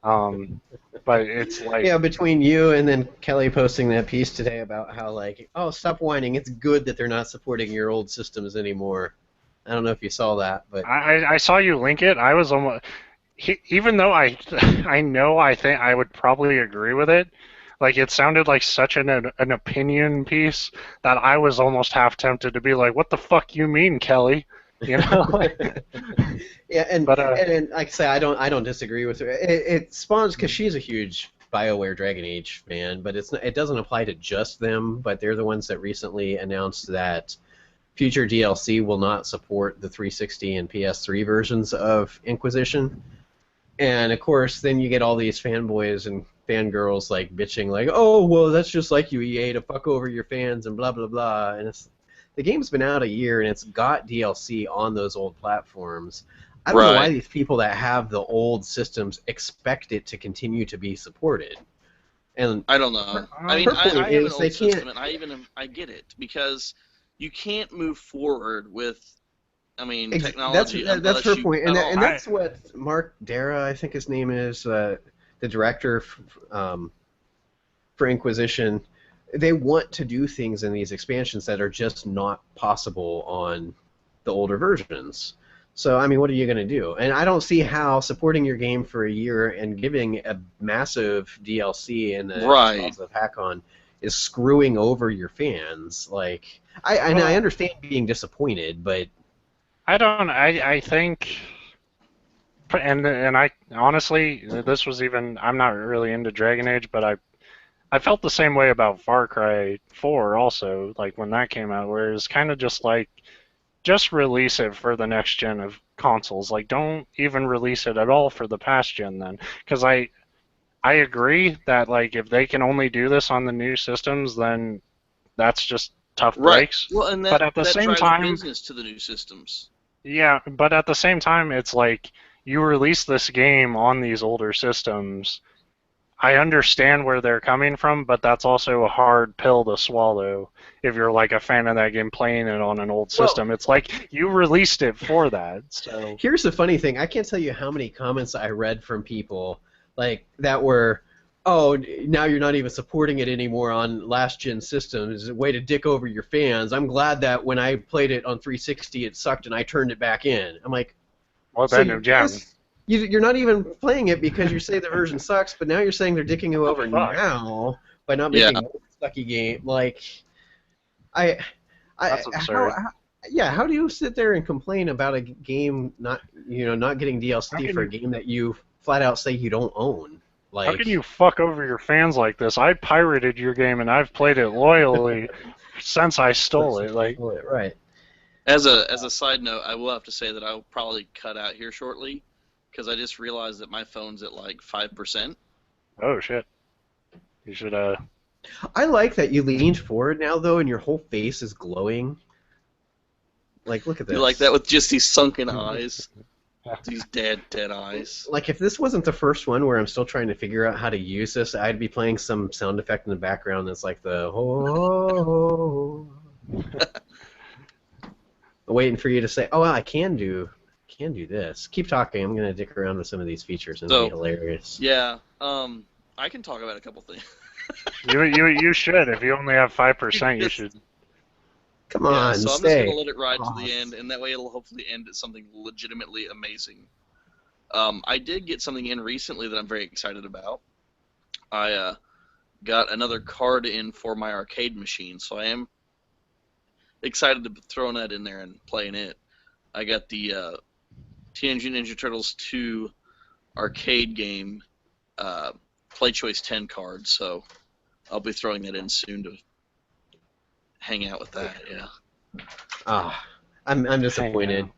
But it's like, yeah, between you and then Kelly posting that piece today about how, like, oh, stop whining. It's good that they're not supporting your old systems anymore. I don't know if you saw that, but I saw you link it. I was almost. Even though I think I would probably agree with it, like, it sounded like such an opinion piece that I was almost half tempted to be like, "What the fuck you mean, Kelly?" You know? Yeah, and like I say, I don't disagree with her. It spawns because she's a huge BioWare Dragon Age fan, but it doesn't apply to just them. But they're the ones that recently announced that future DLC will not support the 360 and PS3 versions of Inquisition. And, of course, then you get all these fanboys and fangirls, like, bitching, like, oh, well, that's just like you, EA, to fuck over your fans and blah, blah, blah. And the game's been out a year, and it's got DLC on those old platforms. I don't know why these people that have the old systems expect it to continue to be supported. And I don't know. I mean, her point I have an is they old system, can't. and I get it because you can't move forward with, I mean, technology That's unless her you point, cut and off. that's what Mark Dara, I think his name is, the director for Inquisition. They want to do things in these expansions that are just not possible on the older versions. So, I mean, what are you going to do? And I don't see how supporting your game for a year and giving a massive DLC and a Right. expansive hack-on is screwing over your fans. Like, I understand being disappointed, but I think, and I honestly, this was even. I'm not really into Dragon Age, but I felt the same way about Far Cry 4 also, like when that came out, where it was kind of just like, just release it for the next gen of consoles. Like, don't even release it at all for the past gen then. Because I agree that, like, if they can only do this on the new systems, then that's just tough Right. breaks. Well, and But at the that same drives time, business to the new systems. yeah, but at the same time, it's like, you release this game on these older systems. I understand where they're coming from, but that's also a hard pill to swallow if you're like a fan of that game playing it on an old well, system. It's like you released it for that. So here's the funny thing. I can't tell you how many comments I read from people like that were, oh, now you're not even supporting it anymore on last gen systems. It's a way to dick over your fans. I'm glad that when I played it on 360 it sucked and I turned it back in. I'm like, well so then, yeah. you're not even playing it because you say the version sucks, but now you're saying they're dicking you over Fuck. now by not Yeah. making a sucky game. Like, I That's absurd. how do you sit there and complain about a game not getting DLC for a game that you flat out say you don't own? Like, How can you fuck over your fans like this? I pirated your game and I've played it loyally since I stole it. Like, right? As a side note, I will have to say that I'll probably cut out here shortly because I just realized that my phone's at like 5%. oh shit. You should I like that you leaned forward now though, and your whole face is glowing. Like, look at this. You like that with just these sunken eyes, these dead eyes. Like, if this wasn't the first one where I'm still trying to figure out how to use this, I'd be playing some sound effect in the background that's like the oh, waiting for you to say, oh, well, I can do this. Keep talking. I'm gonna dick around with some of these features and it'll be hilarious. Yeah, I can talk about a couple things. you should. If you only have 5%, you should. Come on, yeah, so I'm stay. just gonna let it ride to the end, and that way it'll hopefully end at something legitimately amazing. I did get something in recently that I'm very excited about. I got another card in for my arcade machine, so I am excited to be throwing that in there and playing it. I got the Teenage Mutant Ninja Turtles 2 arcade game Play Choice 10 card, so I'll be throwing that in soon to hang out with that. Yeah. I'm disappointed.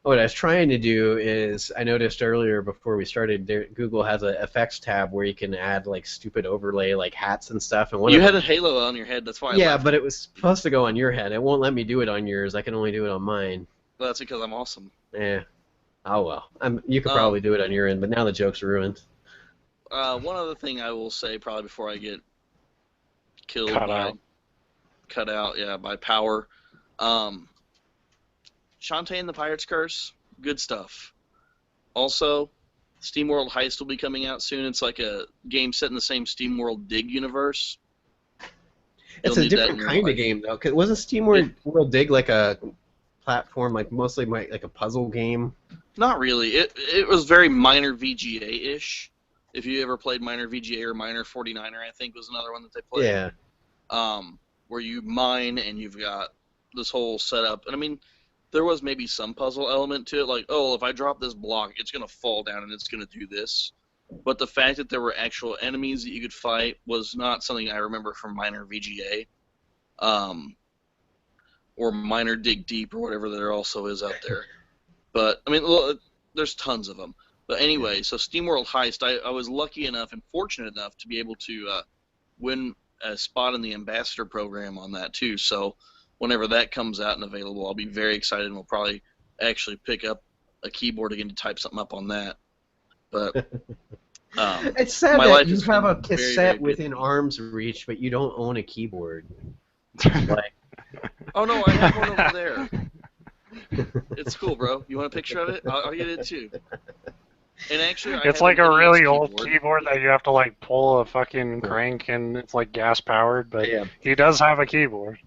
What I was trying to do is, I noticed earlier before we started, Google has an effects tab where you can add like stupid overlay, like hats and stuff. And you had a halo on your head, that's why. Yeah, but it was supposed to go on your head. It won't let me do it on yours. I can only do it on mine. Well, that's because I'm awesome. Yeah. Oh well. You could probably do it on your end, but now the joke's ruined. One other thing I will say, probably before I get killed cut out, by Power. Shantae and the Pirate's Curse, good stuff. Also, SteamWorld Heist will be coming out soon. It's like a game set in the same SteamWorld Dig universe. It's a different kind of game, though. Cause wasn't SteamWorld Dig like a platform, like mostly like a puzzle game? Not really. It was very Miner VGA-ish. If you ever played Miner VGA or Miner 49er, I think was another one that they played. Yeah. Where you mine and you've got this whole setup. And I mean, there was maybe some puzzle element to it, like, oh, if I drop this block, it's going to fall down and it's going to do this. But the fact that there were actual enemies that you could fight was not something I remember from Miner VGA. Or Miner Dig Deep or whatever there also is out there. But, I mean, there's tons of them. But anyway, so SteamWorld Heist, I was lucky enough and fortunate enough to be able to win a spot in the ambassador program on that too. So whenever that comes out and available, I'll be very excited, and we'll probably actually pick up a keyboard again to type something up on that. But It's sad My that life you has have a been very, cassette very within busy. arm's reach, but you don't own a keyboard. Like, Oh no, I have one over there. It's cool, bro. You want a picture of it? I'll get it too. And actually, I It's have an like a NES really old keyboard. keyboard that you have to like pull a fucking crank and it's like gas powered, but yeah. he does have a keyboard.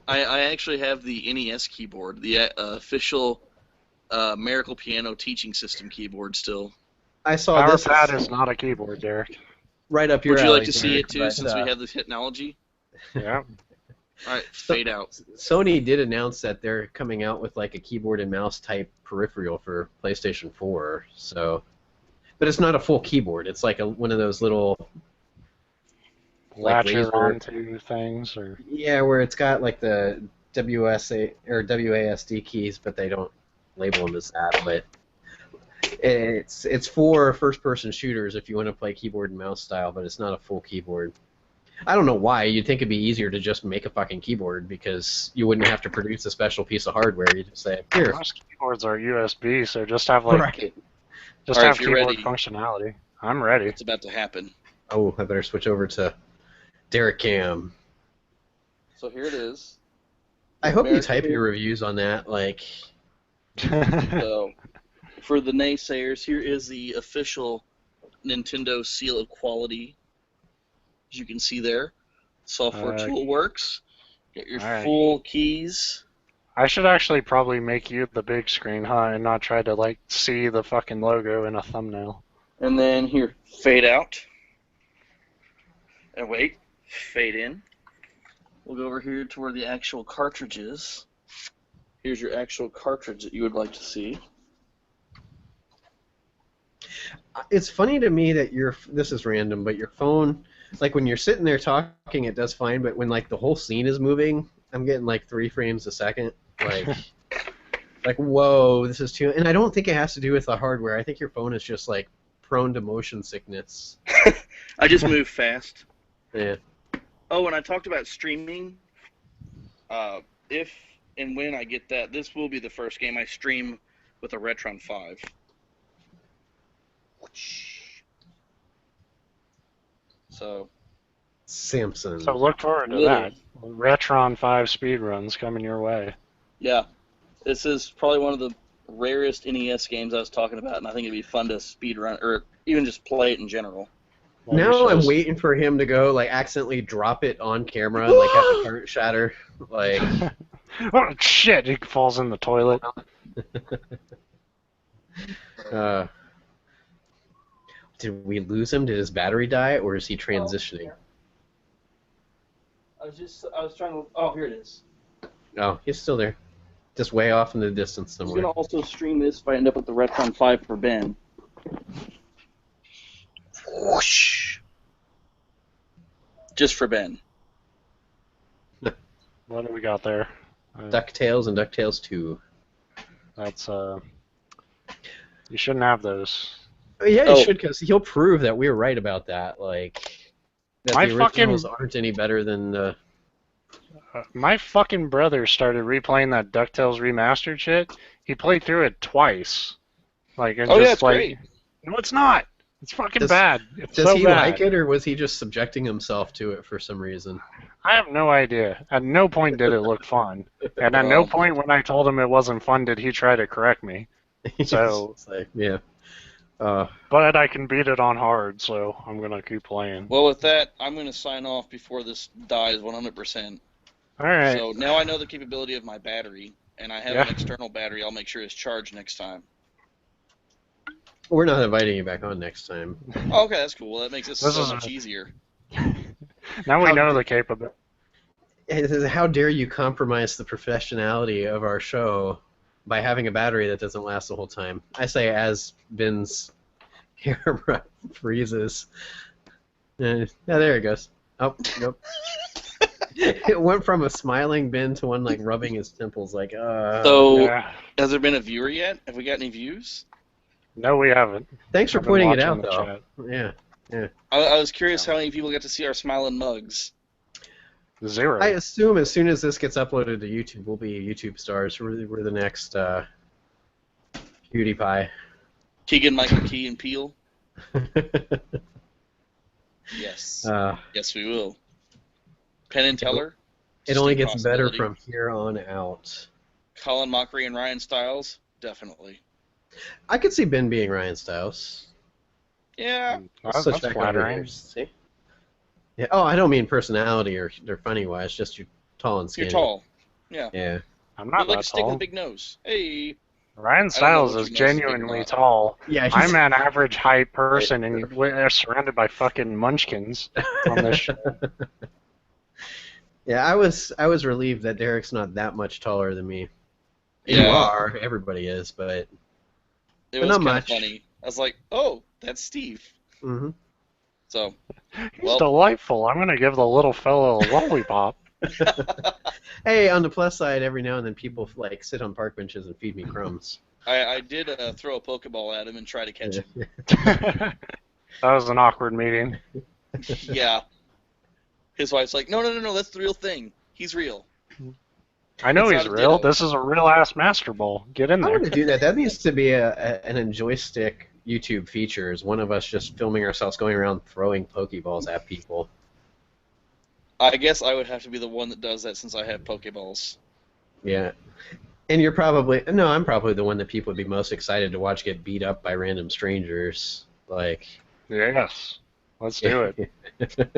I actually have the NES keyboard, the official Miracle Piano teaching system keyboard still. I saw Power this pad is not a keyboard, Derek. right up your Would you alley, like to see Derek, it too, but, since we have this technology? Yeah. All right, fade out. Sony did announce that they're coming out with like a keyboard and mouse type peripheral for PlayStation 4. So, but it's not a full keyboard. It's like one of those little like Latch it laser. onto things, or Yeah, where it's got like the WSA or WASD keys, but they don't label them as that. But it's for first-person shooters if you want to play keyboard and mouse style, but it's not a full keyboard. I don't know why. You'd think it'd be easier to just make a fucking keyboard because you wouldn't have to produce a special piece of hardware. You just say, here. most keyboards are USB, so just have like Right. just All right, have if you're keyboard ready. functionality. I'm ready. It's about to happen. Oh, I better switch over to Derek Cam. So here it is. I hope you American- type your reviews on that. Like, So, for the naysayers, here is the official Nintendo seal of quality. As you can see there, software tool works. Get your Alright. full keys. I should actually probably make you the big screen, huh, and not try to like see the fucking logo in a thumbnail. And then here, fade out. And wait, fade in. We'll go over here to where the actual cartridge is. Here's your actual cartridge that you would like to see. it's funny to me that this is random, but your phone, like when you're sitting there talking, it does fine, but when like the whole scene is moving, I'm getting like 3 frames a second. Like, like whoa, this is too. And I don't think it has to do with the hardware. I think your phone is just like prone to motion sickness. I just moved fast. Yeah. Oh, and I talked about streaming. If and when I get that, this will be the first game I stream with a Retron 5. So, Samson. So look forward to that. Retron 5 speedruns coming your way. yeah, this is probably one of the rarest NES games I was talking about, and I think it'd be fun to speedrun, or even just play it in general. Well, you Now should I'm just- waiting for him to go like accidentally drop it on camera and like have the cart shatter. Like, Oh shit! He falls in the toilet. did we lose him? Did his battery die, or is he transitioning? I was trying to. Oh, here it is. Oh, he's still there, just way off in the distance I'm somewhere. gonna also stream this if I end up with the Retron 5 for Ben. Whoosh. Just for Ben. What do we got there? DuckTales and DuckTales 2. That's You shouldn't have those. Oh, yeah, Oh. you should, because he'll prove that we were right about that. Like, that My the fucking- originals aren't any better than. My fucking brother started replaying that DuckTales remastered shit. He played through it twice. Like, and Oh, yeah, just it's like, great. no, it's not. It's fucking Does- bad. It's Does so he bad. like it, or was he just subjecting himself to it for some reason? I have no idea. At no point did it look fun, and at no Well- point when I told him it wasn't fun did he try to correct me. So- It's like, yeah. But I can beat it on hard, so I'm gonna keep playing. Well, with that, I'm gonna sign off before this dies 100%. All right. So now I know the capability of my battery, and I have Yeah. an external battery. I'll make sure it's charged next time. We're not inviting you back on next time. Oh, okay, that's cool. Well, that makes this This so is- much easier. Now we How- know the capability. How dare you compromise the professionality of our show by having a battery that doesn't last the whole time? I say as Ben's camera freezes. Yeah, there it goes. Oh, nope. It went from a smiling Ben to one like rubbing his temples, like, So, Yeah. has there been a viewer yet? Have we got any views? No, we haven't. Thanks for I've been pointing it watching out, the though. chat. Yeah. I was curious how many people get to see our smiling mugs. 0. I assume as soon as this gets uploaded to YouTube, we'll be YouTube stars. We're the next PewDiePie. Keegan, Michael Key, and Peel. Yes. uh, Yes, we will. Penn and Teller. it only Distinct gets better possibility. from here on out. Colin Mockery and Ryan Stiles. Definitely. I could see Ben being Ryan Stiles. Yeah. I'll switch That's back over here. flattering. See? Yeah. Oh, I don't mean personality or funny wise. Just you're tall and You're skinny. tall. Yeah. Yeah. I'm You're not like a that stick with tall. a big nose. Hey. Ryan I don't know Stiles what is your nose is big or genuinely not. tall. Yeah. I'm an average height person, and we're surrounded by fucking munchkins on this show. Yeah, I was relieved that Derek's not that much taller than me. You Yeah. are. Everybody is, but It but was not kind of much. funny. I was like, oh, that's Steve. Mm-hmm. So, He's well, delightful. I'm gonna give the little fellow a lollipop. Hey, on the plus side, every now and then people like sit on park benches and feed me crumbs. I did throw a Pokeball at him and try to catch him. That was an awkward meeting. Yeah. His wife's like, no, that's the real thing. He's real. I know It's he's not a real. ditto. this is a real ass Master Ball. Get in I there. want to do that. That needs to be an Enjoystick YouTube feature. Is one of us just filming ourselves going around throwing Pokeballs at people. I guess I would have to be the one that does that since I have Pokeballs. Yeah. And you're probably no, I'm probably the one that people would be most excited to watch get beat up by random strangers. Like, Yes. Let's do it.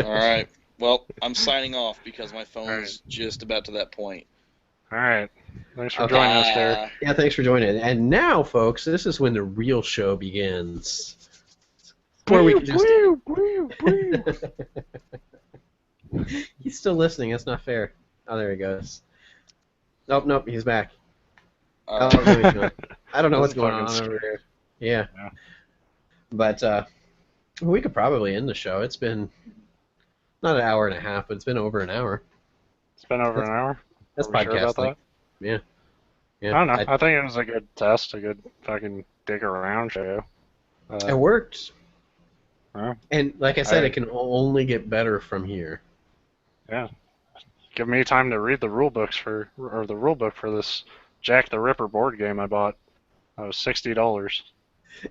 All right. Well, I'm signing off because my phone's just about to that point. All right. Thanks for Okay. joining us, Derek. Yeah, thanks for joining. And now, folks, this is when the real show begins. Where we can just... He's still listening. That's not fair. Oh, there he goes. Nope, he's back. Oh, no, he's not. I don't know what's going on over here. Yeah. But we could probably end the show. It's been not an hour and a half, but it's been over an hour. It's been over an hour. That's Are we sure about podcasting. that? Yeah. I don't know. I think it was a good test, a good fucking dig around show. It worked. Huh? And like I said, it can only get better from here. Yeah. Give me time to read the rule book for this Jack the Ripper board game I bought. That was $60.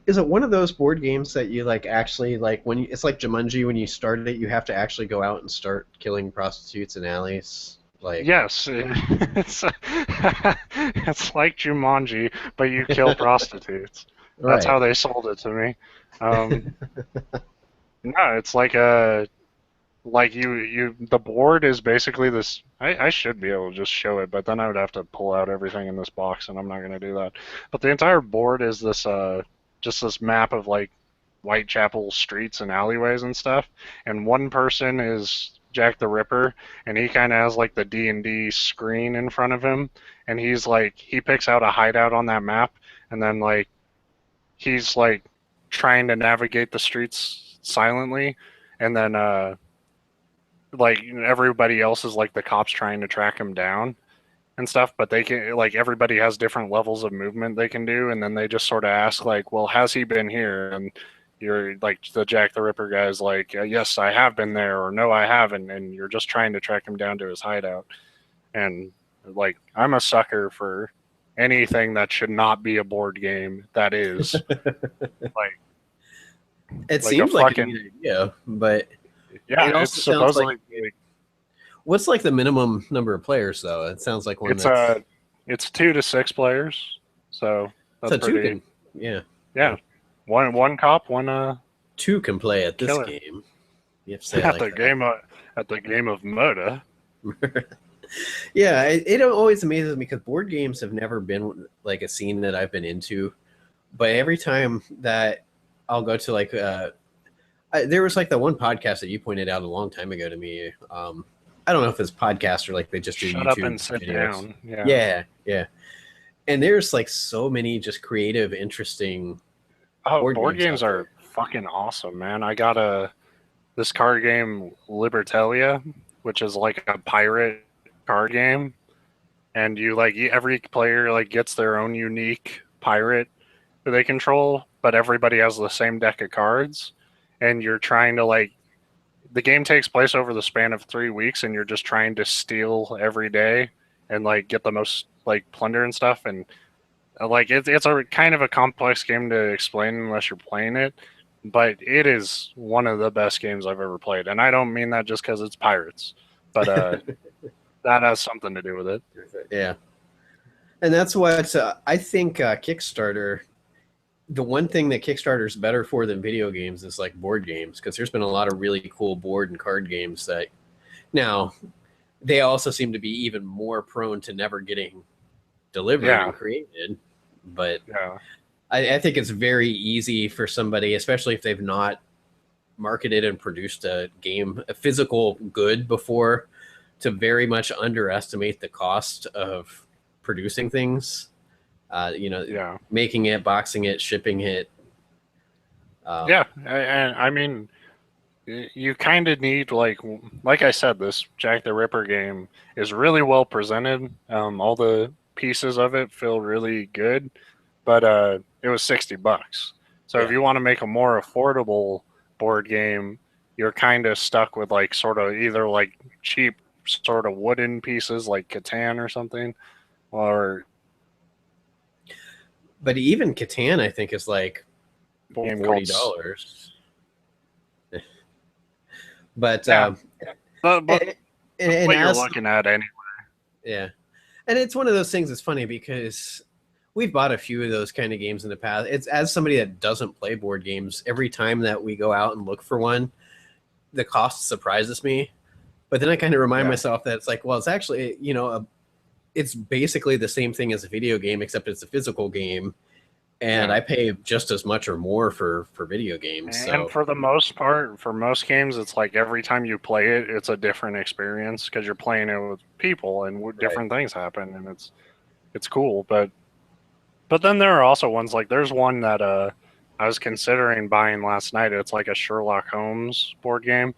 Is it one of those board games that you like actually like when you, it's like Jumanji when you started it, you have to actually go out and start killing prostitutes in alleys? Like Yes, it's it's like Jumanji, but you kill prostitutes. That's right. how they sold it to me. No, it's like a the board is basically this. I should be able to just show it, but then I would have to pull out everything in this box, and I'm not going to do that. But the entire board is this just this map of like Whitechapel streets and alleyways and stuff, and one person is Jack the Ripper, and he kind of has like the D&D screen in front of him, and he's like he picks out a hideout on that map, and then like he's like trying to navigate the streets silently, and then like everybody else is like the cops trying to track him down and stuff, but they can like everybody has different levels of movement they can do, and then they just sort of ask like, well, has he been here? And you're like the Jack the Ripper guy's like, yes, I have been there, or no, I haven't, and you're just trying to track him down to his hideout. And like I'm a sucker for anything that should not be a board game that is like it like seems a like fucking a good idea, but yeah, it it's also sounds supposedly like what's like the minimum number of players though? It sounds like one it's 2 to 6 players, so that's so two pretty. can Yeah, one cop, one two can play at this killer. game. You have to say it at like the that. at the game of murder. Yeah, it always amazes me because board games have never been like a scene that I've been into, but every time that I'll go to like there was like the one podcast that you pointed out a long time ago to me. I don't know if it's podcast or like they just do Shut YouTube up and sit videos. down. Yeah. And there's like so many just creative, interesting. Board games are fucking awesome, man. I got this card game Libertalia, which is like a pirate card game, and every player like gets their own unique pirate that they control, but everybody has the same deck of cards, and you're trying to the game takes place over the span of 3 weeks, and you're just trying to steal every day and like get the most like plunder and stuff, and like it's a kind of a complex game to explain unless you're playing it. but it is one of the best games I've ever played, and I don't mean that just because it's pirates, but that has something to do with it. Yeah, and that's what I think Kickstarter. The one thing that Kickstarter's better for than video games is like board games, because there's been a lot of really cool board and card games that now they also seem to be even more prone to never getting delivered Yeah. and created. But Yeah. I think it's very easy for somebody, especially if they've not marketed and produced a game, a physical good before, to very much underestimate the cost of producing things. Yeah. Making it, boxing it, shipping it. Yeah, and I mean, you kind of need like I said, this Jack the Ripper game is really well presented. All the pieces of it feel really good, but it was $60. So if Yeah. you want to make a more affordable board game, you're kind of stuck with like sort of either like cheap sort of wooden pieces like Catan or something, or But even Catan, I think, is like game called. $40. But Yeah, but and what you're as looking at anyway. yeah, and it's one of those things that's funny because we've bought a few of those kind of games in the past. It's as somebody that doesn't play board games, every time that we go out and look for one, the cost surprises me. But then I kind of remind myself that it's like, well, it's actually, it's basically the same thing as a video game, except it's a physical game. And I pay just as much or more for video games. And for the most part, for most games, it's like every time you play it, it's a different experience because you're playing it with people and different things happen, and it's cool. But then there are also ones like there's one that I was considering buying last night. It's like a Sherlock Holmes board game,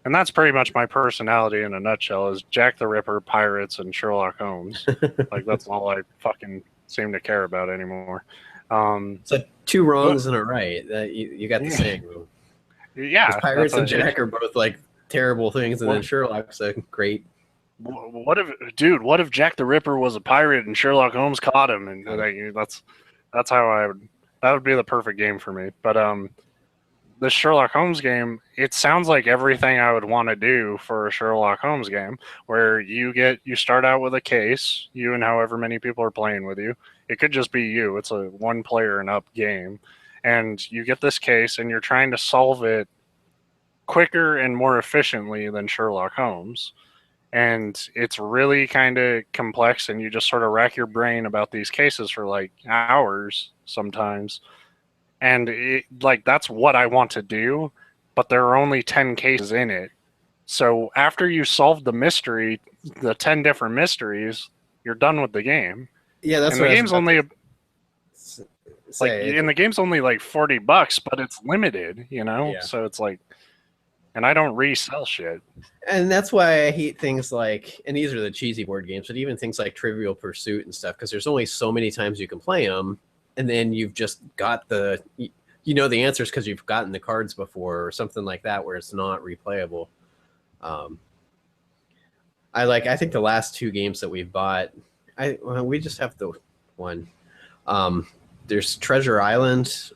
and that's pretty much my personality in a nutshell: is Jack the Ripper, pirates, and Sherlock Holmes. Like that's all I fucking seem to care about anymore. So 2 wrongs and a right. You got the saying. Yeah, Pirates and Jack are both like terrible things, and then Sherlock's a great. What if Jack the Ripper was a pirate and Sherlock Holmes caught him? And that's how that would be the perfect game for me. But the Sherlock Holmes game, it sounds like everything I would want to do for a Sherlock Holmes game, where you start out with a case, you and however many people are playing with you. It could just be you. It's a 1 player and up game, and you get this case, and you're trying to solve it quicker and more efficiently than Sherlock Holmes. And it's really kind of complex, and you just sort of rack your brain about these cases for like hours sometimes. And that's what I want to do, but there are only 10 cases in it. So after you solve the mystery, the 10 different mysteries, you're done with the game. Yeah, that's and what the game's only say. and the game's only like $40, but it's limited, Yeah. So it's like, and I don't resell shit. And that's why I hate things like, and these are the cheesy board games, but even things like Trivial Pursuit and stuff, because there's only so many times you can play them, and then you've just got the answers because you've gotten the cards before or something like that, where it's not replayable. I think the last 2 games that we've bought, we just have the one. There's Treasure Island,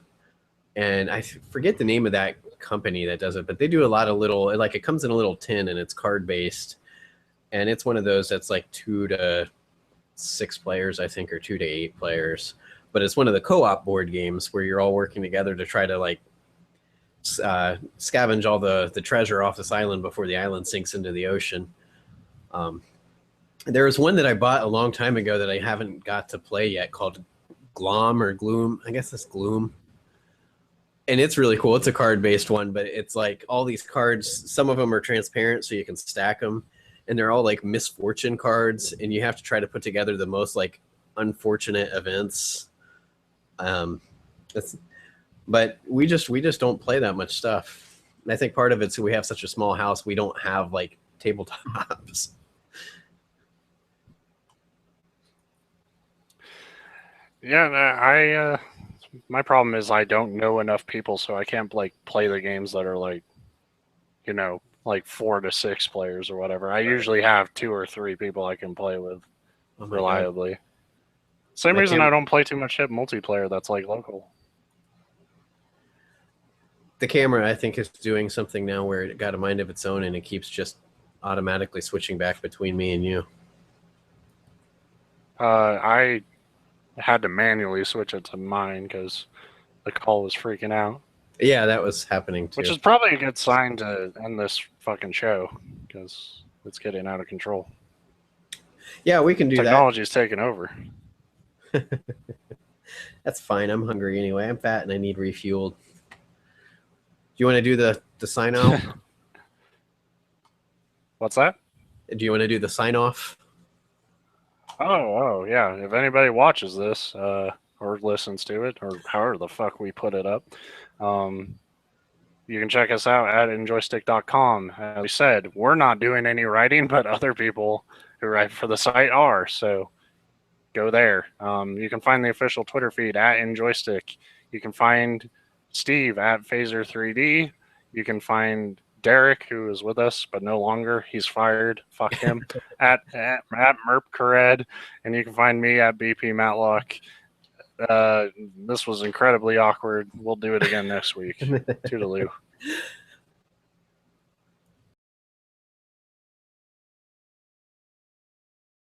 and I forget the name of that company that does it, but they do a lot of little, it comes in a little tin and it's card based, and it's one of those that's like 2 to 6 players, I think, or 2 to 8 players, but it's one of the co-op board games where you're all working together to try to scavenge all the treasure off this island before the island sinks into the ocean. There was one that I bought a long time ago that I haven't got to play yet called Glom or Gloom. I guess it's Gloom. And it's really cool. It's a card-based one, but it's like all these cards, some of them are transparent so you can stack them, and they're all like misfortune cards, and you have to try to put together the most like unfortunate events. But we just don't play that much stuff. And I think part of it's we have such a small house, we don't have like tabletops. Yeah, my problem is I don't know enough people, so I can't play the games that are like 4 to 6 players or whatever. I usually have 2 or 3 people I can play with reliably. Same reason I don't play too much shit multiplayer that's like local. The camera, I think, is doing something now where it got a mind of its own and it keeps just automatically switching back between me and you. I had to manually switch it to mine because the call was freaking out. Yeah, that was happening too. Which is probably a good sign to end this fucking show because it's getting out of control. Yeah, we can do Technology is taking over. that. That's fine. I'm hungry anyway. I'm fat and I need refueled. Do you want to do the sign out? What's that? Do you want to do the sign off? Oh, yeah. If anybody watches this or listens to it, or however the fuck we put it up, you can check us out at njoystick.com. As we said, we're not doing any writing, but other people who write for the site are. So go there. You can find the official Twitter feed at Njoystick. You can find Steve at Phaser3D. You can find Derek, who is with us but no longer. He's fired. Fuck him. at Merpcared. And you can find me at BP Matlock. This was incredibly awkward. We'll do it again next week. Toodaloo.